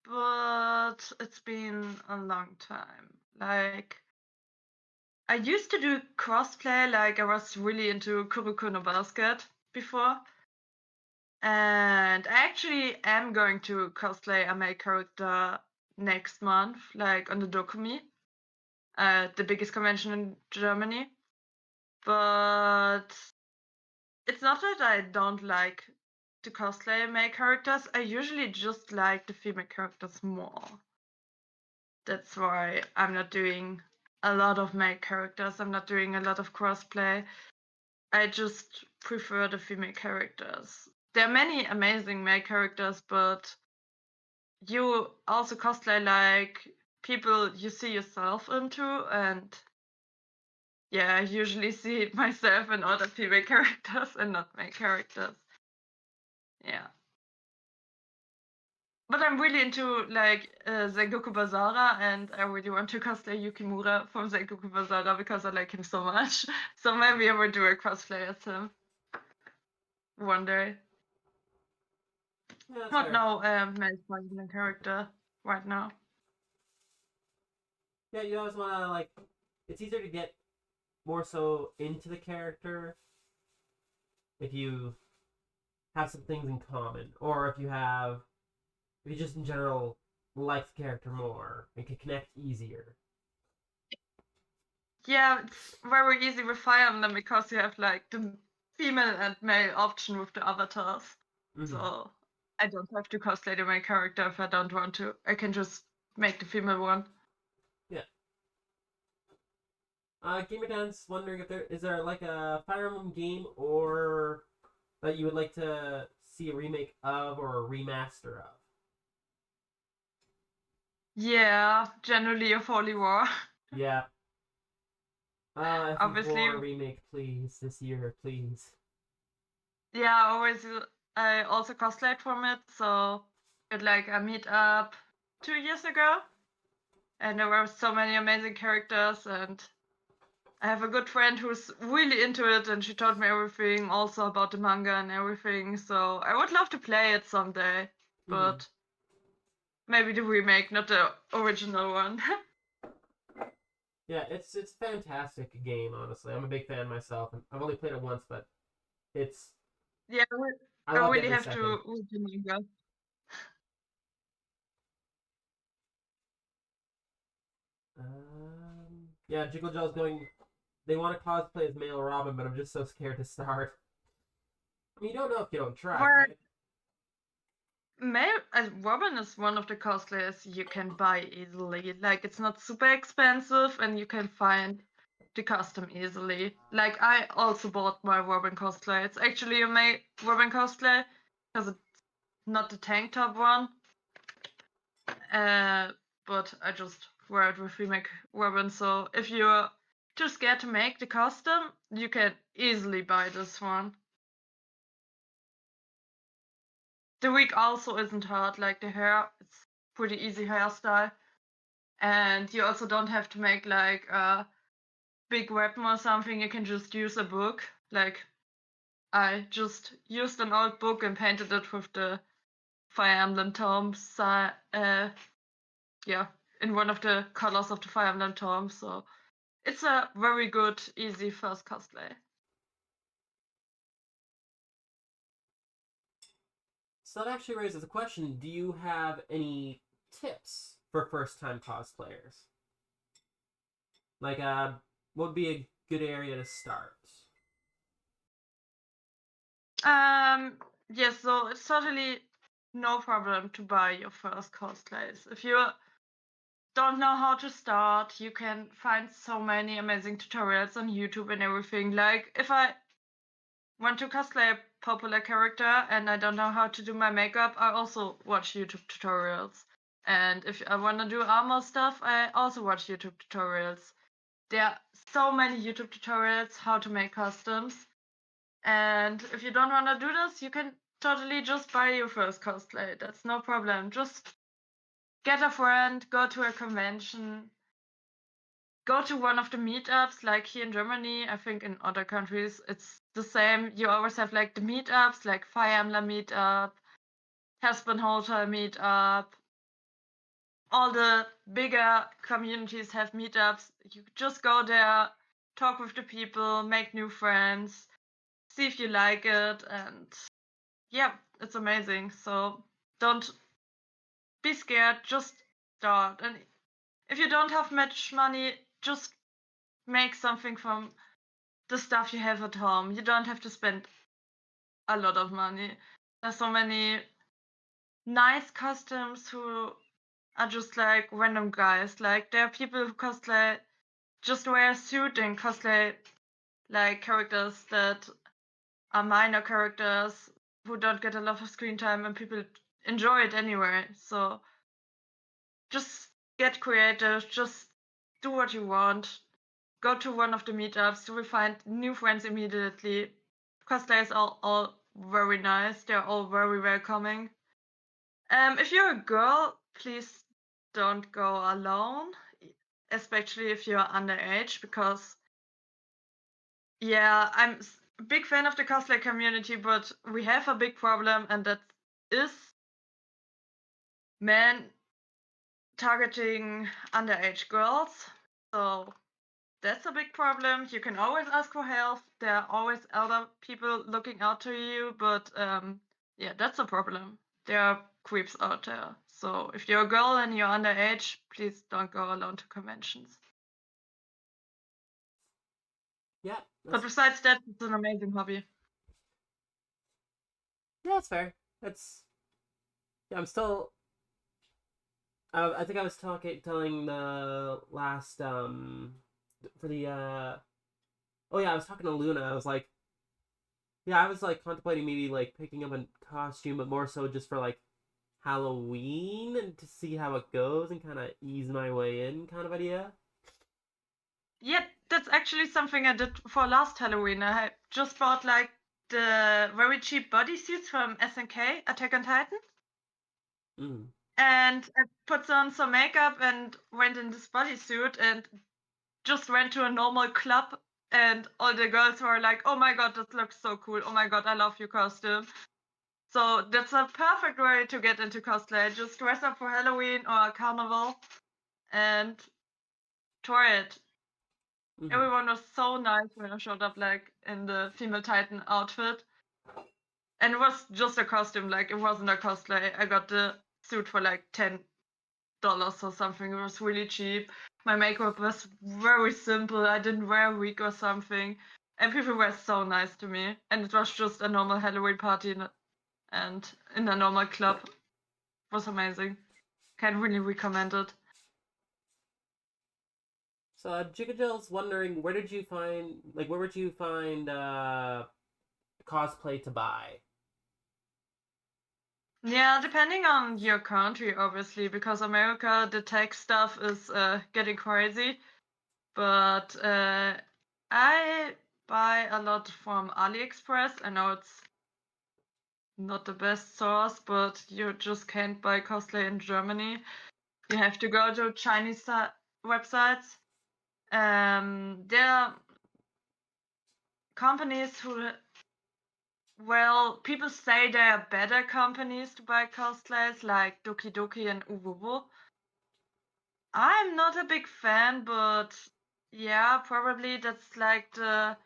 but it's been a long time. Like, I used to do cosplay, like, I was really into Kuroko no Basket before. And I actually am going to cosplay a male character next month, like on the Dokumi, the biggest convention in Germany. But it's not that I don't like to cosplay male characters. I usually just like the female characters more. That's why I'm not doing a lot of male characters. I'm not doing a lot of crossplay. I just prefer the female characters. There are many amazing male characters, but you also cosplay like people you see yourself into, and yeah, I usually see myself in other female characters and not male characters. Yeah. But I'm really into like Sengoku Basara, and I really want to cosplay Yukimura from Sengoku Basara because I like him so much. So maybe I will do a cosplay as him one day. Yeah, that's Not fair. no male Spider-Man character right now. Yeah, you always want to, like, it's easier to get more so into the character if you have some things in common, or if you just in general like the character more and can connect easier. Yeah, it's very easy with Fire Emblem because you have like the female and male option with the avatars. Mm-hmm. So I don't have to cosplay the male character if I don't want to. I can just make the female one. Yeah. Gamer Dan's wondering if there like a Fire Emblem game or that you would like to see a remake of or a remaster of. Yeah, generally a Holy War. Yeah. Obviously, FF4 remake, please, this year, please. yeah, I also cosplayed from it, so at like a meetup 2 years ago, and there were so many amazing characters, and I have a good friend who's really into it, and she told me everything also about the manga and everything, so I would love to play it someday, Mm-hmm. but maybe the remake, not the original one. Yeah, it's a fantastic game. Honestly, I'm a big fan myself, and I've only played it once, but it's Yeah, I I loved really every have second. to read the manga. Yeah, Jiggle Jell's going. They want to cosplay as male Robin, but I'm just so scared to start. I mean, you don't know if you don't try, Where right? Robin is one of the cosplays you can buy easily. Like, it's not super expensive and you can find the costume easily. Like, I also bought my Robin cosplay. It's actually a Robin cosplay because it's not the tank top one. But I just wear it with remake Robin. So if you're too scared to make the costume, you can easily buy this one. The wig also isn't hard, like the hair, it's pretty easy hairstyle. And you also don't have to make like a big weapon or something, you can just use a book. Like, I just used an old book and painted it with the Fire Emblem tomes. Yeah, in one of the colors of the Fire Emblem tomes. So it's a very good, easy first cosplay. So that actually raises a question: do you have any tips for first-time cosplayers? Like, what would be a good area to start? Yes, so it's totally no problem to buy your first cosplays. If you don't know how to start, you can find so many amazing tutorials on YouTube and everything. Like, if I want to cosplay a popular character and I don't know how to do my makeup, I also watch YouTube tutorials. And if I want to do armor stuff, I also watch YouTube tutorials. There are so many YouTube tutorials how to make costumes. And if you don't want to do this, you can totally just buy your first cosplay. That's no problem. Just get a friend, go to a convention, go to one of the meetups, like here in Germany. I think in other countries it's the same. You always have like the meetups, like Fire Emblem meetup, Husband Hotel meetup. All the bigger communities have meetups. You just go there, talk with the people, make new friends, see if you like it, and yeah, it's amazing. So don't be scared, just start. And if you don't have much money, just make something from the stuff you have at home. You don't have to spend a lot of money. There's so many nice costumes who are just like random guys. Like, there are people who cosplay, just wear a suit and cosplay like characters that are minor characters who don't get a lot of screen time and people enjoy it anyway. So just get creative, just do what you want. Go to one of the meetups, you will find new friends immediately. Cosplays are all very nice, they're all very welcoming. If you're a girl, please don't go alone, especially if you're underage, because yeah, I'm a big fan of the cosplay community, but we have a big problem, and that is men targeting underage girls. So that's a big problem. You can always ask for help. There are always other people looking out to you, but yeah, that's a problem. There are creeps out there. So if you're a girl and you're underage, please don't go alone to conventions. Yeah, But besides that, it's an amazing hobby. yeah, that's fair. That's yeah. I'm still. I think I was telling the last for the oh yeah, I was talking to Luna. I was like, yeah, I was like contemplating maybe like picking up a costume, but more so just for like Halloween and to see how it goes and kind of ease my way in, kind of idea. Yeah, that's actually something I did for last Halloween. I just bought like the very cheap bodysuits from SNK, Attack on Titan. Mm. And I put on some makeup and went in this bodysuit and just went to a normal club. And all the girls were like, "Oh my god, that looks so cool. Oh my god, I love your costume." So that's a perfect way to get into cosplay. Just dress up for Halloween or a carnival and try it. Mm-hmm. Everyone was so nice when I showed up like in the female Titan outfit. And it was just a costume, like it wasn't a cosplay. I got the suit for like 10 or something. It was really cheap. My makeup was very simple. I didn't wear a wig or something. And people were so nice to me. And it was just a normal Halloween party and in a normal club. It was amazing. Can really recommend it. So Jigajil's wondering where would you find cosplay to buy? Yeah, depending on your country, obviously, because America, the tech stuff is getting crazy. But I buy a lot from AliExpress. I know it's not the best source, but you just can't buy cosplay in Germany. You have to go to Chinese websites. There are companies who, well, people say they are better companies to buy cosplays, like Doki Doki and Uwuwu. I'm not a big fan, but yeah, probably that's like the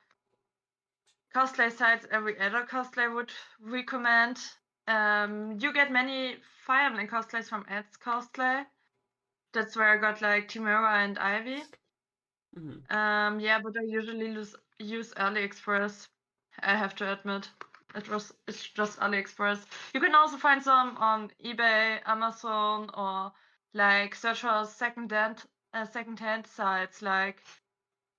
cosplay sites every other cosplay would recommend. You get many Fire Emblem cosplays from Ed's Cosplay. That's where I got like Timura and Ivy. Mm-hmm. Yeah, but I usually use AliExpress. I have to admit, it's just AliExpress. You can also find some on eBay, Amazon, or like search for second-hand sites, like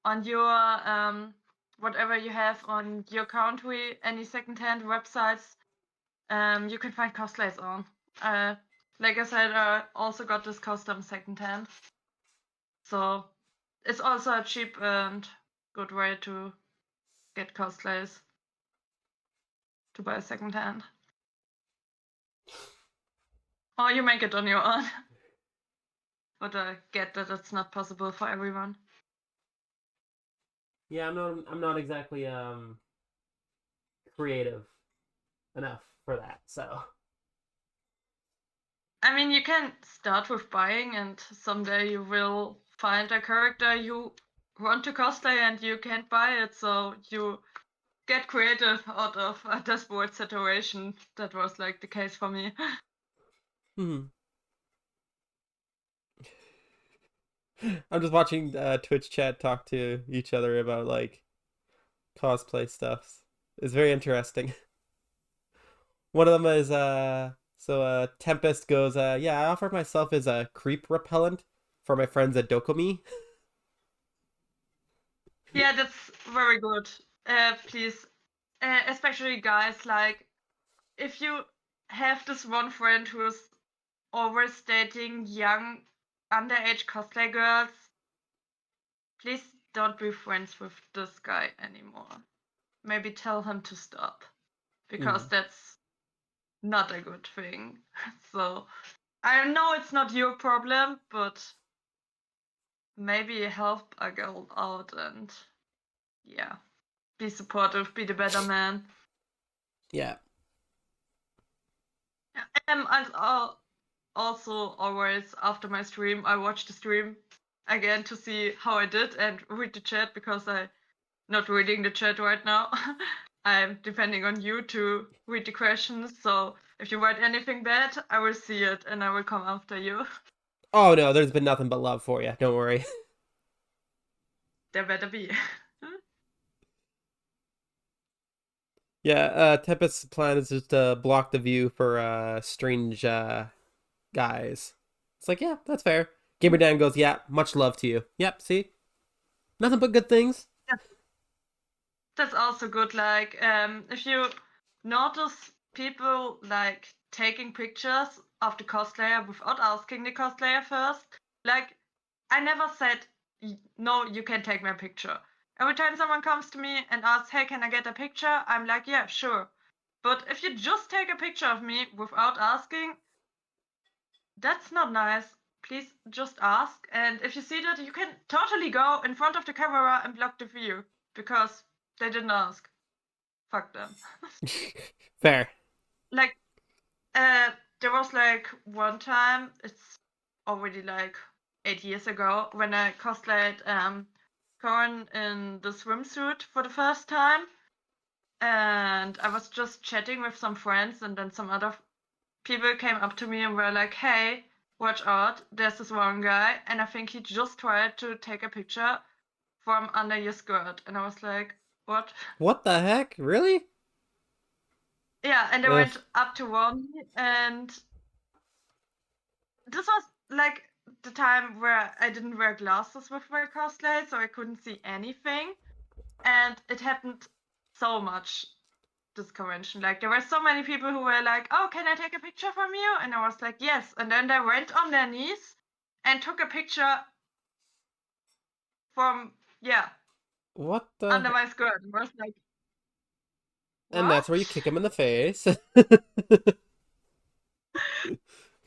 on your whatever you have on your country, any second-hand websites. You can find cosplays on. Like I said, I also got this custom second-hand, so it's also a cheap and good way to get cosplays to buy second-hand. Or you make it on your own. But I get that it's not possible for everyone. Yeah, I'm not exactly creative enough for that. So I mean, you can start with buying, and someday you will find a character you want to cosplay and you can't buy it, so you get creative out of a desperate situation. That was like the case for me. hmm. I'm just watching Twitch chat talk to each other about like cosplay stuff. It's very interesting. One of them is Tempest goes yeah, I offered myself as a creep repellent for my friends at Dokomi. Yeah, that's very good. Please, especially guys, like if you have this one friend who's always dating young underage cosplay girls, please don't be friends with this guy anymore. Maybe tell him to stop, because Mm. that's not a good thing. So I know it's not your problem, but maybe help a girl out and yeah, be supportive, be the better man. Yeah. And also always after my stream, I watch the stream again to see how I did and read the chat, because I'm not reading the chat right now. I'm depending on you to read the questions. So if you write anything bad, I will see it and I will come after you. Oh no, there's been nothing but love for you. Don't worry. There better be. Yeah, Tempest's plan is just to block the view for strange guys. It's like, yeah, that's fair. Gamer Dan goes, yeah, much love to you. Yep, see? Nothing but good things. That's also good. Like, if you notice people like taking pictures of the cosplayer without asking the cosplayer first, like, I never said, no, you can take my picture. Every time someone comes to me and asks, hey, can I get a picture? I'm like, yeah, sure. But if you just take a picture of me without asking, that's not nice. Please just ask. And if you see that, you can totally go in front of the camera and block the view, because they didn't ask. Fuck them. Fair. Like, uh, there was like one time, it's already like 8 years ago, when I cosplayed Corin in the swimsuit for the first time. And I was just chatting with some friends, and then some other people came up to me and were like, hey, watch out, there's this one guy, and I think he just tried to take a picture from under your skirt. And I was like, what? What the heck? Really? Yeah, and I Ugh. went up to one, and this was like the time where I didn't wear glasses with my cosplay, so I couldn't see anything. And it happened so much this convention. Like there were so many people who were like, "Oh, can I take a picture from you?" And I was like, "Yes." And then they went on their knees and took a picture from What under the? my skirt. And I was like, And that's "What?" where you kick him in the face.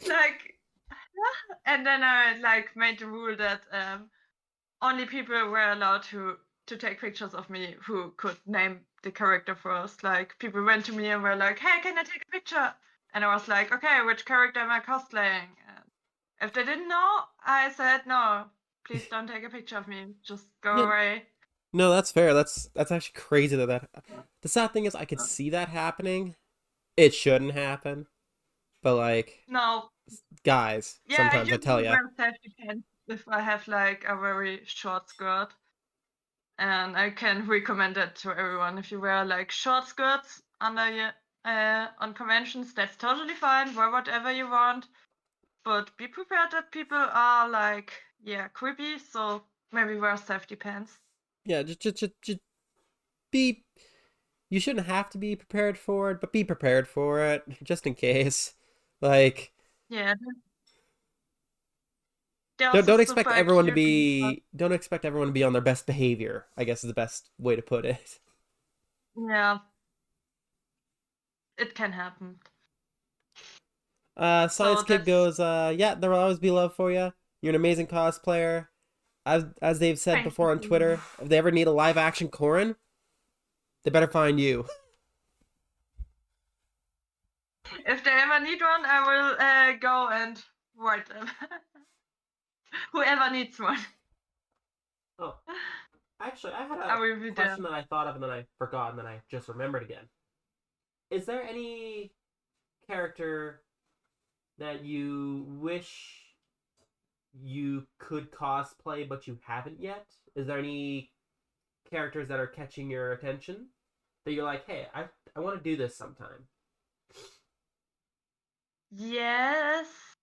Like, and then I like made the rule that only people were allowed to take pictures of me who could name the character first. Like people went to me and were like, "Hey, can I take a picture?" And I was like, "Okay, which character am I cosplaying?" And if they didn't know, I said, "No, please don't take a picture of me. Just go Yeah, away." no, that's fair. That's actually crazy that. The sad thing is, I could see that happening. It shouldn't happen, but like, No, guys, yeah, I sometimes I tell usually ya. wear safety pants if I have like a very short skirt. And I can recommend that to everyone. If you wear like short skirts under your on conventions, that's totally fine. Wear whatever you want, but be prepared that people are like creepy. So maybe wear safety pants. Yeah, just be. You shouldn't have to be prepared for it, but be prepared for it just in case. Like, Yeah, they're don't also don't expect super everyone to cute. be don't expect everyone to be on their best behavior, I guess is the best way to put it. Yeah, it can happen. Science So Kid that's goes, yeah, there will always be love for you. You're an amazing cosplayer. As they've said thank you before on so much. Twitter, if they ever need a live action Corin, they better find you. If they ever need one, I will go and write them. Whoever needs one, Oh, actually, I had I a will be there. question that I thought of and then I forgot and then I just remembered again. Is there any character that you wish you could cosplay but you haven't yet? Is there any characters that are catching your attention that you're like, hey, I want to do this sometime? Yes.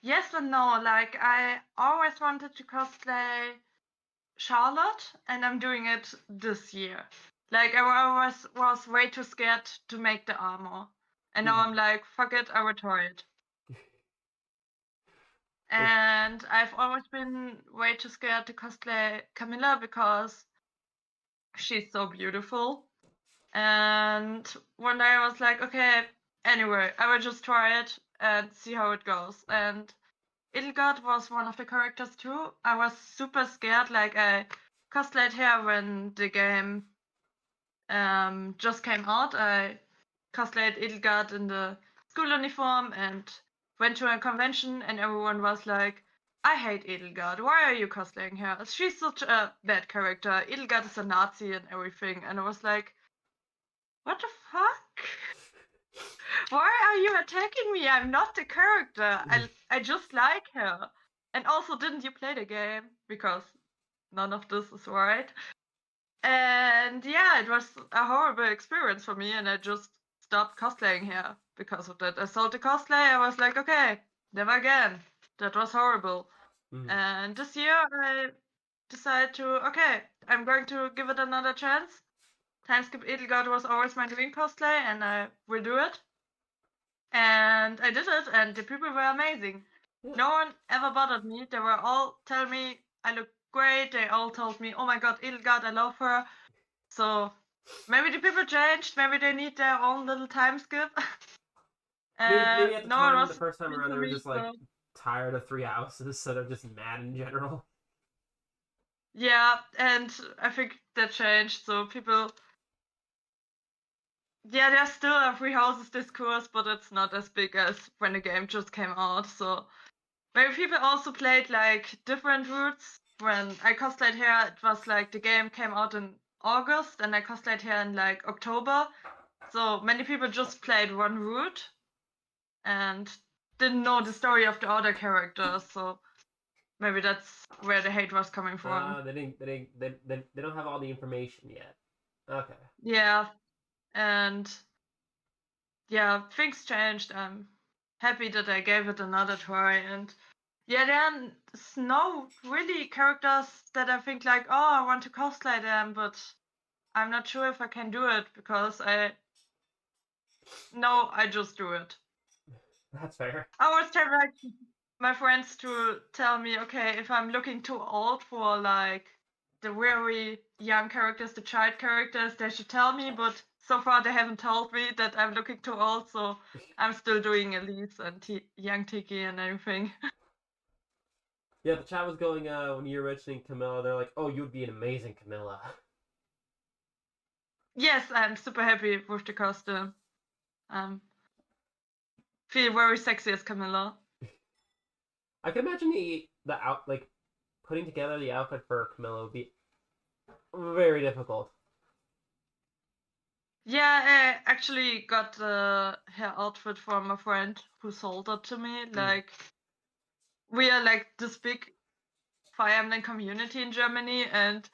Yes and no. Like I always wanted to cosplay Charlotte, and I'm doing it this year. Like I always was way too scared to make the armor, and now Mm-hmm. I'm like, fuck it, I will try it. Well, And I've always been way too scared to cosplay Camilla because she's so beautiful. And one day I was like, okay, anyway, I will just try it and see how it goes. And Ilgard was one of the characters too. I was super scared. Like I cosplayed her when the game just came out. I cosplayed Ilgard in the school uniform and went to a convention, and everyone was like, "I hate Edelgard. Why are you cosplaying her? She's such a bad character. Edelgard is a Nazi and everything." And I was like, "What the fuck? Why are you attacking me? I'm not the character. I just like her." And also, didn't you play the game? Because none of this is right. And yeah, it was a horrible experience for me, and I just stopped cosplaying here because of that. I sold the cosplay. I was like, okay, never again. That was horrible. mm-hmm. And this year, I decided to, okay, I'm going to give it another chance. Timeskip Edelgard was always my dream cosplay, and I will do it. And I did it, and the people were amazing. Yeah. No one ever bothered me. They were all telling me I look great. They all told me, oh my god, Edelgard, I love her. So maybe the people changed. Maybe they need their own little time skip. Maybe at the No one time, the was first time around, they into were me, just like so tired of three houses, so they're just mad in general. yeah. And I think that changed. So people, yeah, there's still a free houses discourse, but it's not as big as when the game just came out. So maybe people also played like different routes. When I cosplayed here, it was like the game came out in August, and I cosplayed here in like October. So many people just played one route, and didn't know the story of the other characters, so maybe that's where the hate was coming from. They don't have all the information yet. Okay. Yeah, and yeah, things changed. I'm happy that I gave it another try, and yeah, there's no really characters that I think like, oh, I want to cosplay them, but I'm not sure if I can do it because I just do it. That's fair. I always tell like my friends to tell me, okay, if I'm looking too old for like the very young characters, the child characters, they should tell me, but so far they haven't told me that I'm looking too old, so I'm still doing Elise and young Tiki and everything. Yeah, the chat was going when you were mentioning Camilla. They're like, "Oh, you would be an amazing Camilla." Yes, I'm super happy with the costume. Feel very sexy as Camilla. I can imagine the out like putting together the outfit for Camilla would be very difficult. Yeah, I actually got her outfit from a friend who sold it to me. Like, we are like this big Fire Emblem community in Germany, and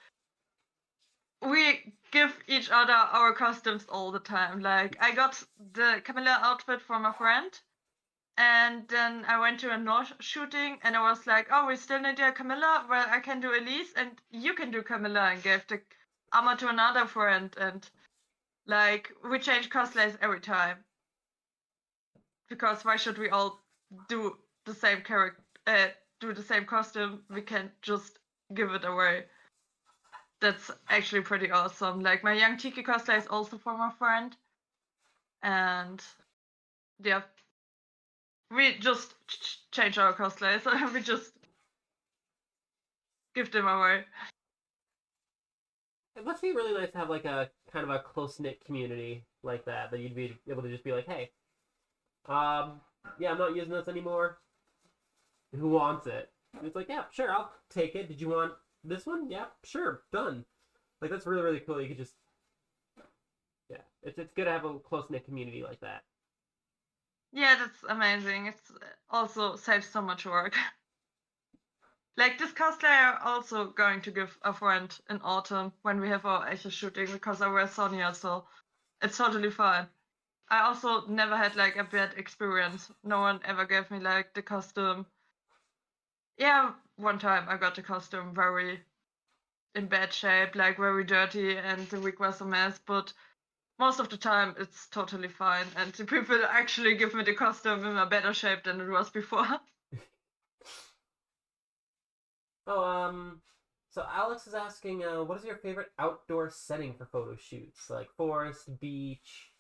we give each other our costumes all the time. Like, I got the Camilla outfit from a friend, and then I went to a North shooting, and I was like, oh, we still need a Camilla? Well, I can do Elise, and you can do Camilla, and gave the armor to another friend, and like, we change cosplays every time. Because why should we all do the same character, do the same costume? We can just give it away. That's actually pretty awesome. Like, my young Tiki cosplay is also from a friend, and yeah, we just change our cosplays. We just give them away. It must be really nice to have like a kind of a close knit community like that you'd be able to just be like, "Hey, yeah, I'm not using this anymore. Who wants it?" And it's like, "Yeah, sure, I'll take it. Did you want this one? Yeah, sure, done." Like that's really really cool. You could just yeah, it's good to have a close knit community like that. Yeah, that's amazing. It's also saves so much work. Like, this cosplay I'm also going to give a friend in autumn when we have our Asia shooting because I wear Sonia, so it's totally fine. I also never had like a bad experience. No one ever gave me like the costume. Yeah, one time I got the costume very in bad shape, like very dirty, and the wig was a mess, but most of the time it's totally fine, and the people actually give me the costume in a better shape than it was before. Oh, so Alex is asking, what is your favorite outdoor setting for photo shoots? Like forest, beach?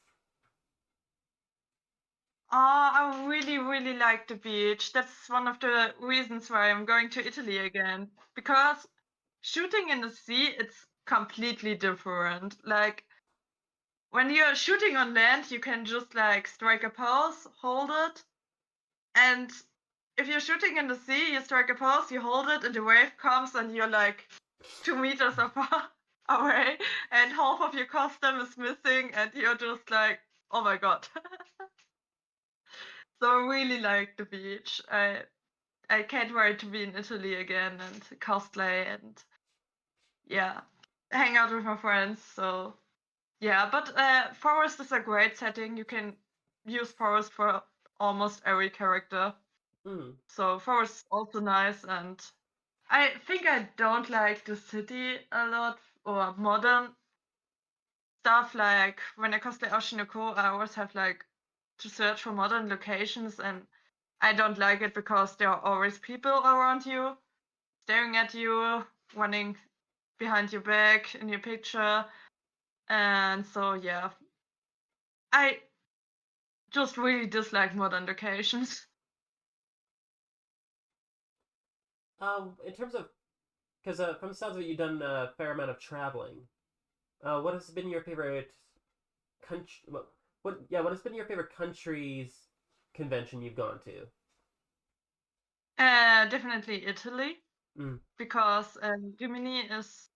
Oh, I really, really like the beach. That's one of the reasons why I'm going to Italy again. Because shooting in the sea, it's completely different. Like, when you're shooting on land, you can just like strike a pose, hold it, and if you're shooting in the sea, you strike a pose, you hold it, and the wave comes, and you're like 2 meters apart away, and half of your costume is missing, and you're just like, oh my god. So I really like the beach. I can't wait to be in Italy again and cosplay and yeah, hang out with my friends. So yeah, but forest is a great setting. You can use forest for almost every character. Mm. So forest is also nice, and I think I don't like the city a lot or modern stuff. Like, when I cosplay Oshinoko, I always have like to search for modern locations, and I don't like it because there are always people around you, staring at you, running behind your back in your picture. And so, yeah, I just really dislike modern locations. In terms of, because from the sounds of it, you've done a fair amount of traveling. What has been your favorite country? What has been your favorite country's convention you've gone to? Definitely Italy, Mm. because Rimini is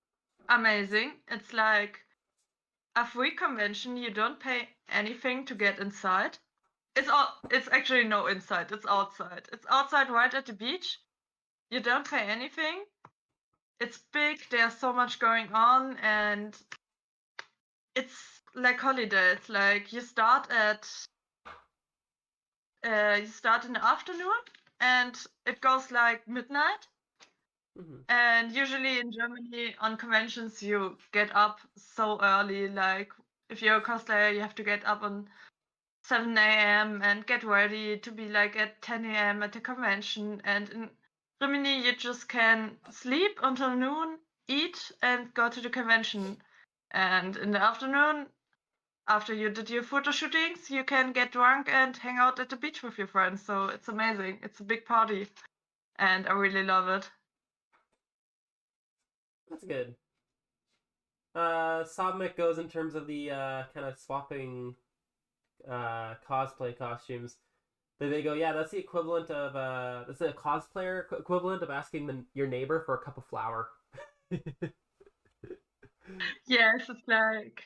amazing. It's like a free convention. You don't pay anything to get inside. It's actually no inside. It's outside. It's outside right at the beach. You don't pay anything. It's big. There's so much going on, and it's like holidays. Like you start in the afternoon, and it goes like midnight. And usually in Germany on conventions you get up so early. Like if you're a cosplayer, you have to get up on 7 a.m. and get ready to be like at 10 a.m. at the convention. And in Rimini, you just can sleep until noon, eat, and go to the convention. And in the afternoon, after you did your photo shootings, you can get drunk and hang out at the beach with your friends. So it's amazing. It's a big party, and I really love it. That's good. Sobmek goes in terms of the kind of swapping cosplay costumes. They go, yeah, that's the equivalent of that's the cosplayer equivalent of asking your neighbor for a cup of flour. Yes, it's like,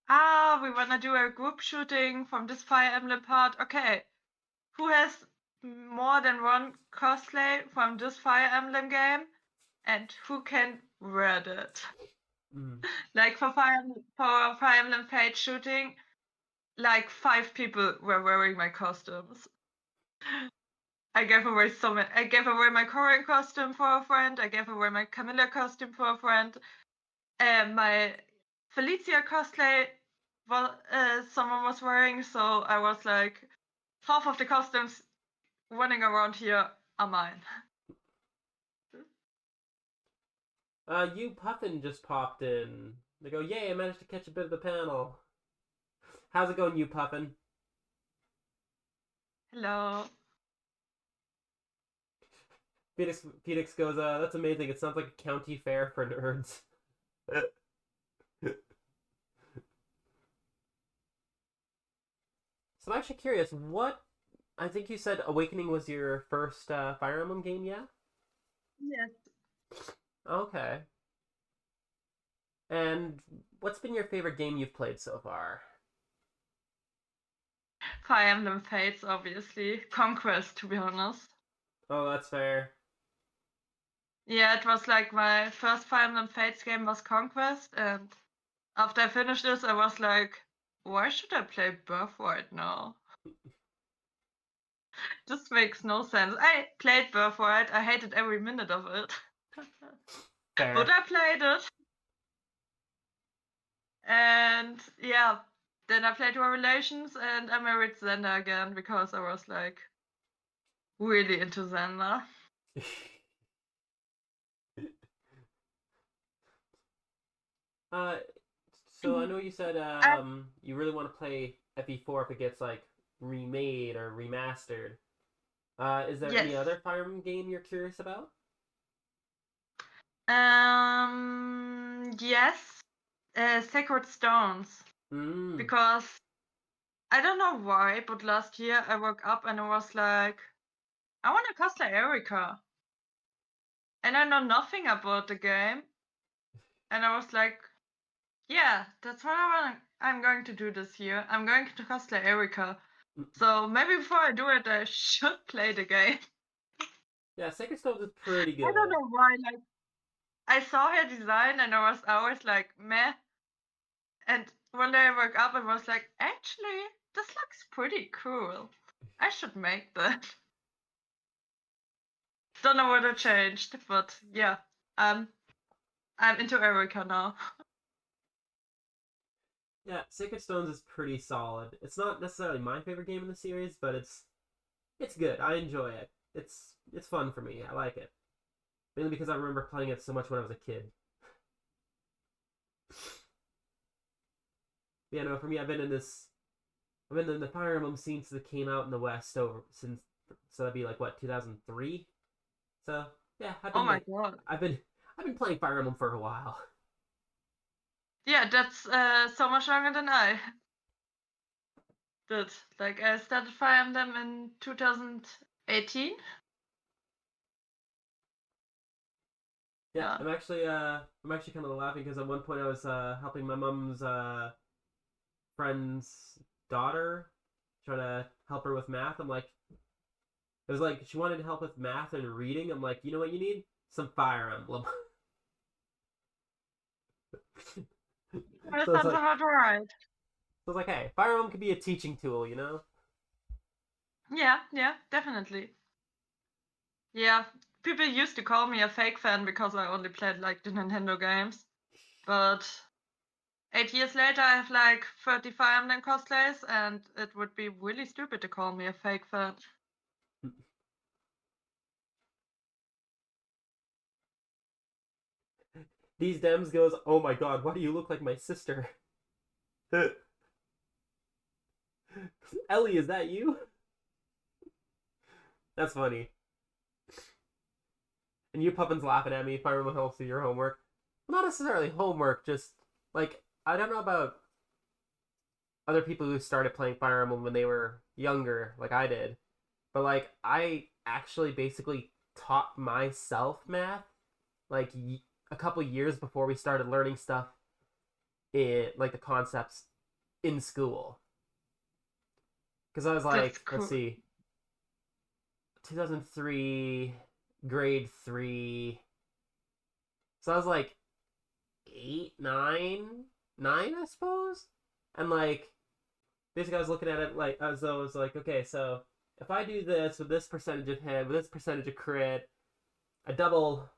we wanna do a group shooting from this Fire Emblem part. Okay, who has more than one cosplay from this Fire Emblem game, and who can wear it? Like for Fire Emblem Fate shooting, like 5 people were wearing my costumes. I gave away so many. I gave away my Korean costume for a friend. I gave away my Camilla costume for a friend. My Felicia cosplay, well, someone was wearing, so I was like, half of the costumes running around here are mine. You Puffin just popped in. They go, yay, I managed to catch a bit of the panel. How's it going, you Puffin? Hello. Phoenix goes, that's amazing. It sounds like a county fair for nerds. So I'm actually curious, I think you said Awakening was your first Fire Emblem game, yeah? Yes. Okay. And what's been your favorite game you've played so far? Fire Emblem Fates, obviously. Conquest, to be honest. Oh, that's fair. Yeah, it was like my first Fire Emblem Fates game was Conquest, and after I finished this, I was like, why should I play Birthright now? This makes no sense. I played Birthright, I hated every minute of it. Fair. But I played it. And yeah, then I played Revelations and I married Xander again because I was like really into Xander. uh, so I know you said I, you really want to play FE4 if it gets like remade or remastered. Is there yes. any other Fire Emblem game you're curious about? Yes. Sacred Stones. Because I don't know why, but last year I woke up and I was like, I want to cosplay Erika. And I know nothing about the game. And I was like, yeah, that's what I'm going to do this year. I'm going to cosplay Erika. So maybe before I do it, I should play the game. Yeah, Sacred Stones is pretty good. I don't know why. Like, I saw her design and I was always like, meh. And one day I woke up and was like, actually, this looks pretty cool. I should make that. Don't know what I changed, but yeah, I'm into Erika now. Yeah, Sacred Stones is pretty solid. It's not necessarily my favorite game in the series, but it's good. I enjoy it. It's fun for me. I like it. Mainly because I remember playing it so much when I was a kid. Yeah, no, for me, I've been in the Fire Emblem scene since it came out in the West so that'd be like what 2003. So yeah, Oh my god. I've been playing Fire Emblem for a while. Yeah, that's so much longer than I did. Like I started Fire Emblem in 2018. Yeah, I'm actually kind of laughing because at one point I was helping my mom's friend's daughter trying to help her with math. I'm like, it was like she wanted help with math and reading. I'm like, you know what you need? Some Fire Emblem. That So it's sounds like, about right. hey, Fire Emblem could be a teaching tool, you know? Yeah, definitely. Yeah, people used to call me a fake fan because I only played like the Nintendo games. But 8 years later, I have like 30 Fire Emblem cosplays, and it would be really stupid to call me a fake fan. These Dems goes, oh my god, why do you look like my sister? Ellie, is that you? That's funny. And you puppins laughing at me if I remember helps do your homework. Well, not necessarily homework, just like I don't know about other people who started playing Fire Emblem when they were younger, like I did. But like I actually basically taught myself math like a couple years before we started learning stuff in like the concepts in school. Because I was That's like, let's cool. see, 2003, grade 3. So I was like 8, 9, 9, I suppose. And like, basically, I was looking at it like as though it was like, okay, so if I do this with this percentage of hit, with this percentage of crit, a double,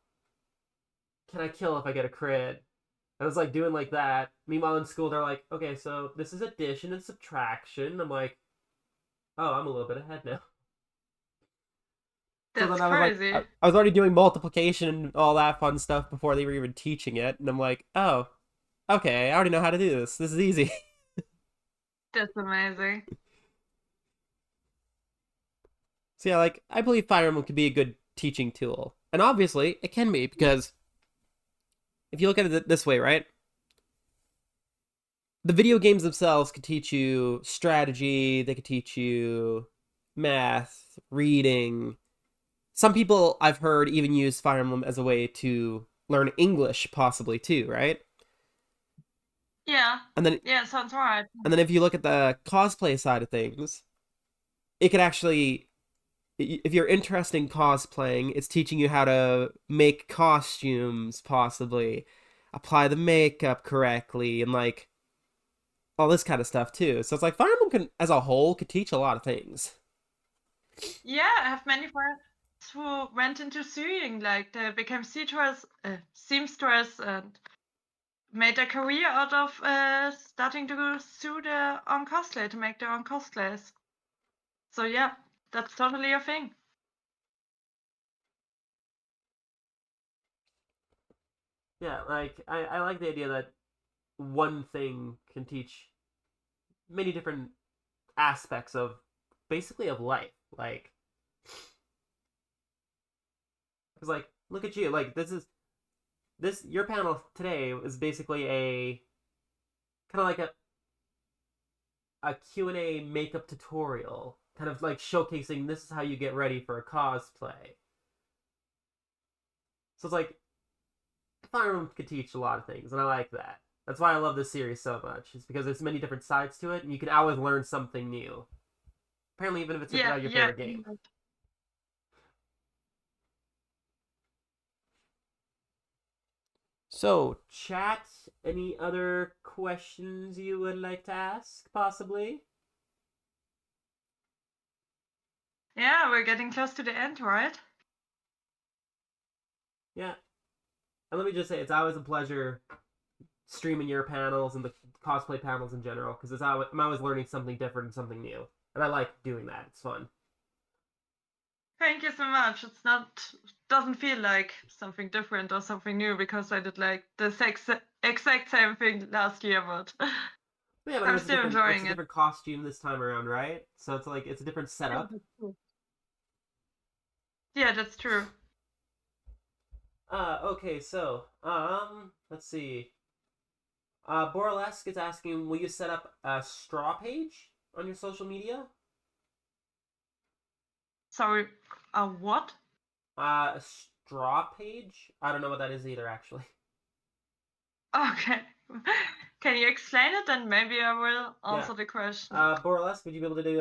can I kill if I get a crit? I was like doing like that. Meanwhile, in school, they're like, okay, so this is addition and subtraction. I'm like, oh, I'm a little bit ahead now. So That's then I was like, crazy. I was already doing multiplication and all that fun stuff before they were even teaching it. And I'm like, oh, okay, I already know how to do this. This is easy. That's amazing. So yeah, like, I believe Fire Emblem could be a good teaching tool. And obviously, it can be, because if you look at it this way, right? The video games themselves could teach you strategy, they could teach you math, reading. Some people I've heard even use Fire Emblem as a way to learn English, possibly too, right? Yeah, And then yeah, sounds right. if you look at the cosplay side of things, it could actually, if you're interested in cosplaying, it's teaching you how to make costumes, possibly apply the makeup correctly, and like all this kind of stuff too. So it's like Fire Emblem can, as a whole, could teach a lot of things. Yeah, I have many friends who went into sewing, like they became seamstress and made a career out of starting to sew their own cosplay, to make their own cosplays. So yeah, that's totally a thing. Yeah, like I like the idea that one thing can teach many different aspects of basically of life. Like, because like look at you, like this your panel today is basically a kind of like a Q&A makeup tutorial, kind of like showcasing this is how you get ready for a cosplay. So it's like Fire Emblem could teach a lot of things, and I like that. That's why I love this series so much. It's because there's many different sides to it, and you can always learn something new. Apparently, even if it's Yeah, about your yeah. favorite game. So, chat, any other questions you would like to ask, possibly? Yeah, we're getting close to the end, right? Yeah. And let me just say, it's always a pleasure streaming your panels and the cosplay panels in general, because I'm always learning something different and something new. And I like doing that. It's fun. Thank you so much. It's not doesn't feel like something different or something new because I did like the exact same thing last year, but But yeah, but I'm it's a still different enjoying it. costume this time around, right? So it's like it's a different Yeah, setup. that's true. Yeah, that's true. Okay, so let's see. Boralesque is asking, will you set up a straw page on your social media? Sorry, a what? A straw page? I don't know what that is either, actually. Okay. Can you explain it, and maybe I will answer the question. Borales, would you be able to do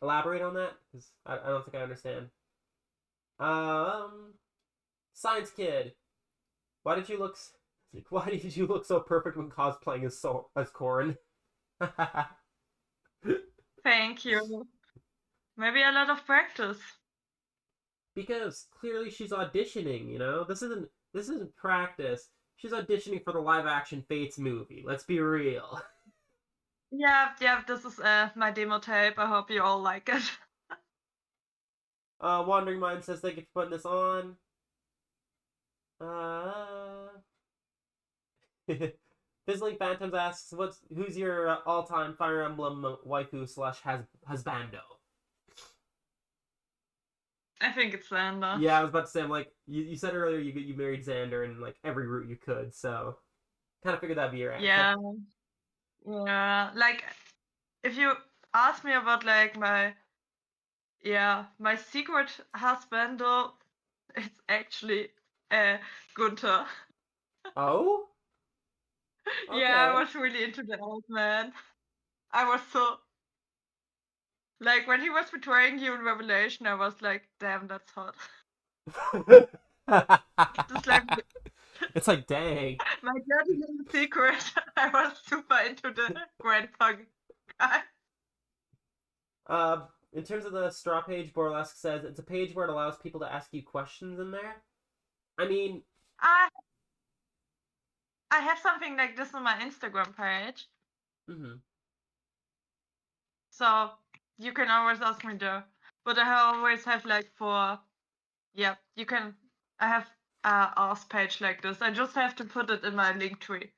elaborate on that? Because I don't think I understand. Science kid, why did you look so perfect when cosplaying as Corn? Thank you. Maybe a lot of practice. Because clearly she's auditioning, you know? This isn't practice. She's auditioning for the live action Fates movie. Let's be real. Yeah, this is my demo tape. I hope you all like it. Wandering Mind says thank you for putting this on. Fizzling Phantoms asks, who's your all-time Fire Emblem waifu slash husbando? I think it's Xander. Yeah, I was about to say, I'm like, you said earlier you married Xander in like every route you could, so kind of figured that'd be your answer. Yeah. Like, if you ask me about like my secret husband, though, it's actually Gunther. Oh? Yeah, I Okay. was really into the old man. I was so like when he was betraying you in Revelation, I was like, damn, that's hot. Just like It's like, dang. my dirty little secret. I was super into the grandpa guy. In terms of the straw page, Borlesque says it's a page where it allows people to ask you questions in there. I mean, I have something like this on my Instagram page, so you can always ask me there. But I always have like you can. I have a ask page like this. I just have to put it in my link tree.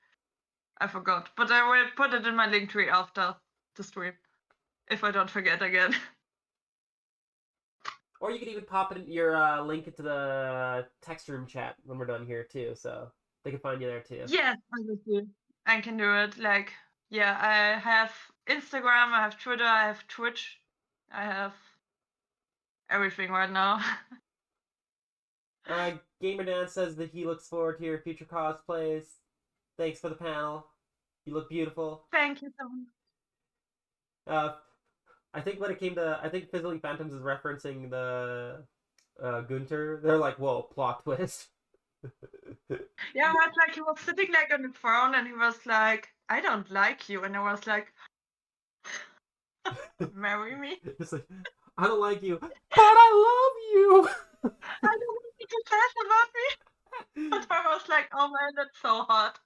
I forgot, but I will put it in my link tree after the stream, if I don't forget again. or you could even pop it in your link into the text room chat when we're done here too, so they can find you there too. Yes, obviously. I can do it. Like, yeah, I have Instagram, I have Twitter, I have Twitch, I have everything right now. Gamer Dan says that he looks forward to your future cosplays. Thanks for the panel. You look beautiful. Thank you so much. I think when it came to, I think Fizzling Phantoms is referencing the Gunter. They're like, whoa, plot twist. Yeah, but like he was sitting like on the throne and he was like, I don't like you. And I was like, marry me? It's like, I don't like you, but I love you. I don't want you to say about me. But I was like, oh man, that's so hot.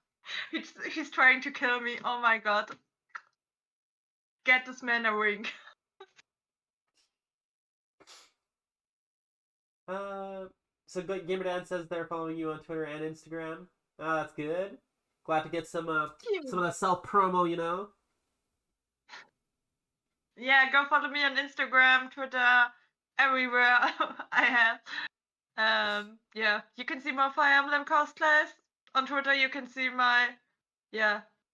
He's trying to kill me. Oh my god. Get this man a ring. So Gamer Dan says they're following you on Twitter and Instagram. That's good. Glad to get some of that self promo, you know. Yeah, go follow me on Instagram, Twitter, everywhere I have. Yeah, you can see my Fire Emblem cosplays. On Twitter, you can see my,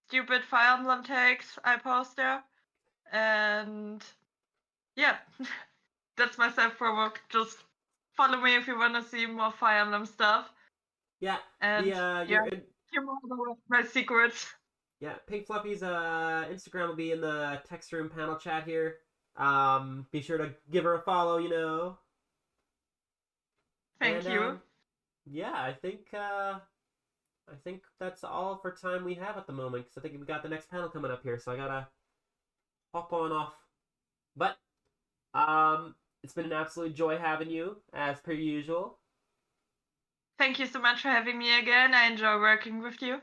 stupid Fire Emblem takes I post there. And yeah, that's my self promo. Just follow me if you want to see more Fire Emblem stuff. Yeah. And hear more about my secrets. Yeah, Pink Fluffy's Instagram will be in the text room panel chat here. Be sure to give her a follow, you know. Thank you. Yeah, I think that's all for time we have at the moment, because I think we got the next panel coming up here, so I gotta hop on off. But it's been an absolute joy having you, as per usual. Thank you so much for having me again. I enjoy working with you.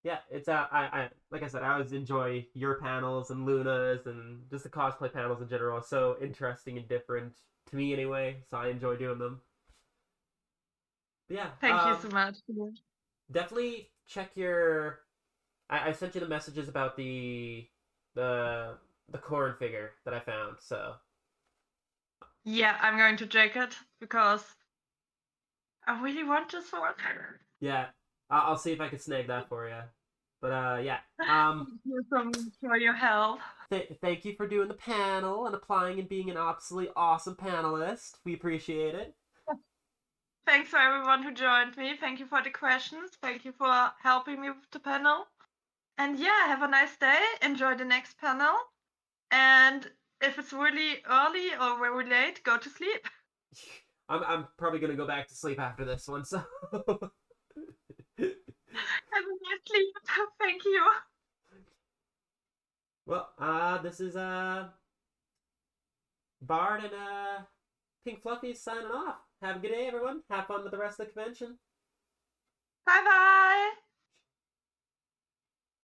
Yeah, it's I like I said, I always enjoy your panels and Luna's and just the cosplay panels in general. It's so interesting and different to me anyway, so I enjoy doing them. But yeah, thank you so much. Definitely check your. I sent you the messages about the corn figure that I found. So yeah, I'm going to check it because I really want this one. Yeah, I'll see if I can snag that for you. But yeah. Thank you so much for your help. Thank you for doing the panel and applying and being an absolutely awesome panelist. We appreciate it. Thanks for everyone who joined me. Thank you for the questions. Thank you for helping me with the panel. And yeah, have a nice day. Enjoy the next panel. And if it's really early or very late, go to sleep. I'm probably gonna go back to sleep after this one, so Have a nice sleep. Thank you. well, this is Bard and Pink Fluffy signing off. Have a good day, everyone. Have fun with the rest of the convention. Bye bye.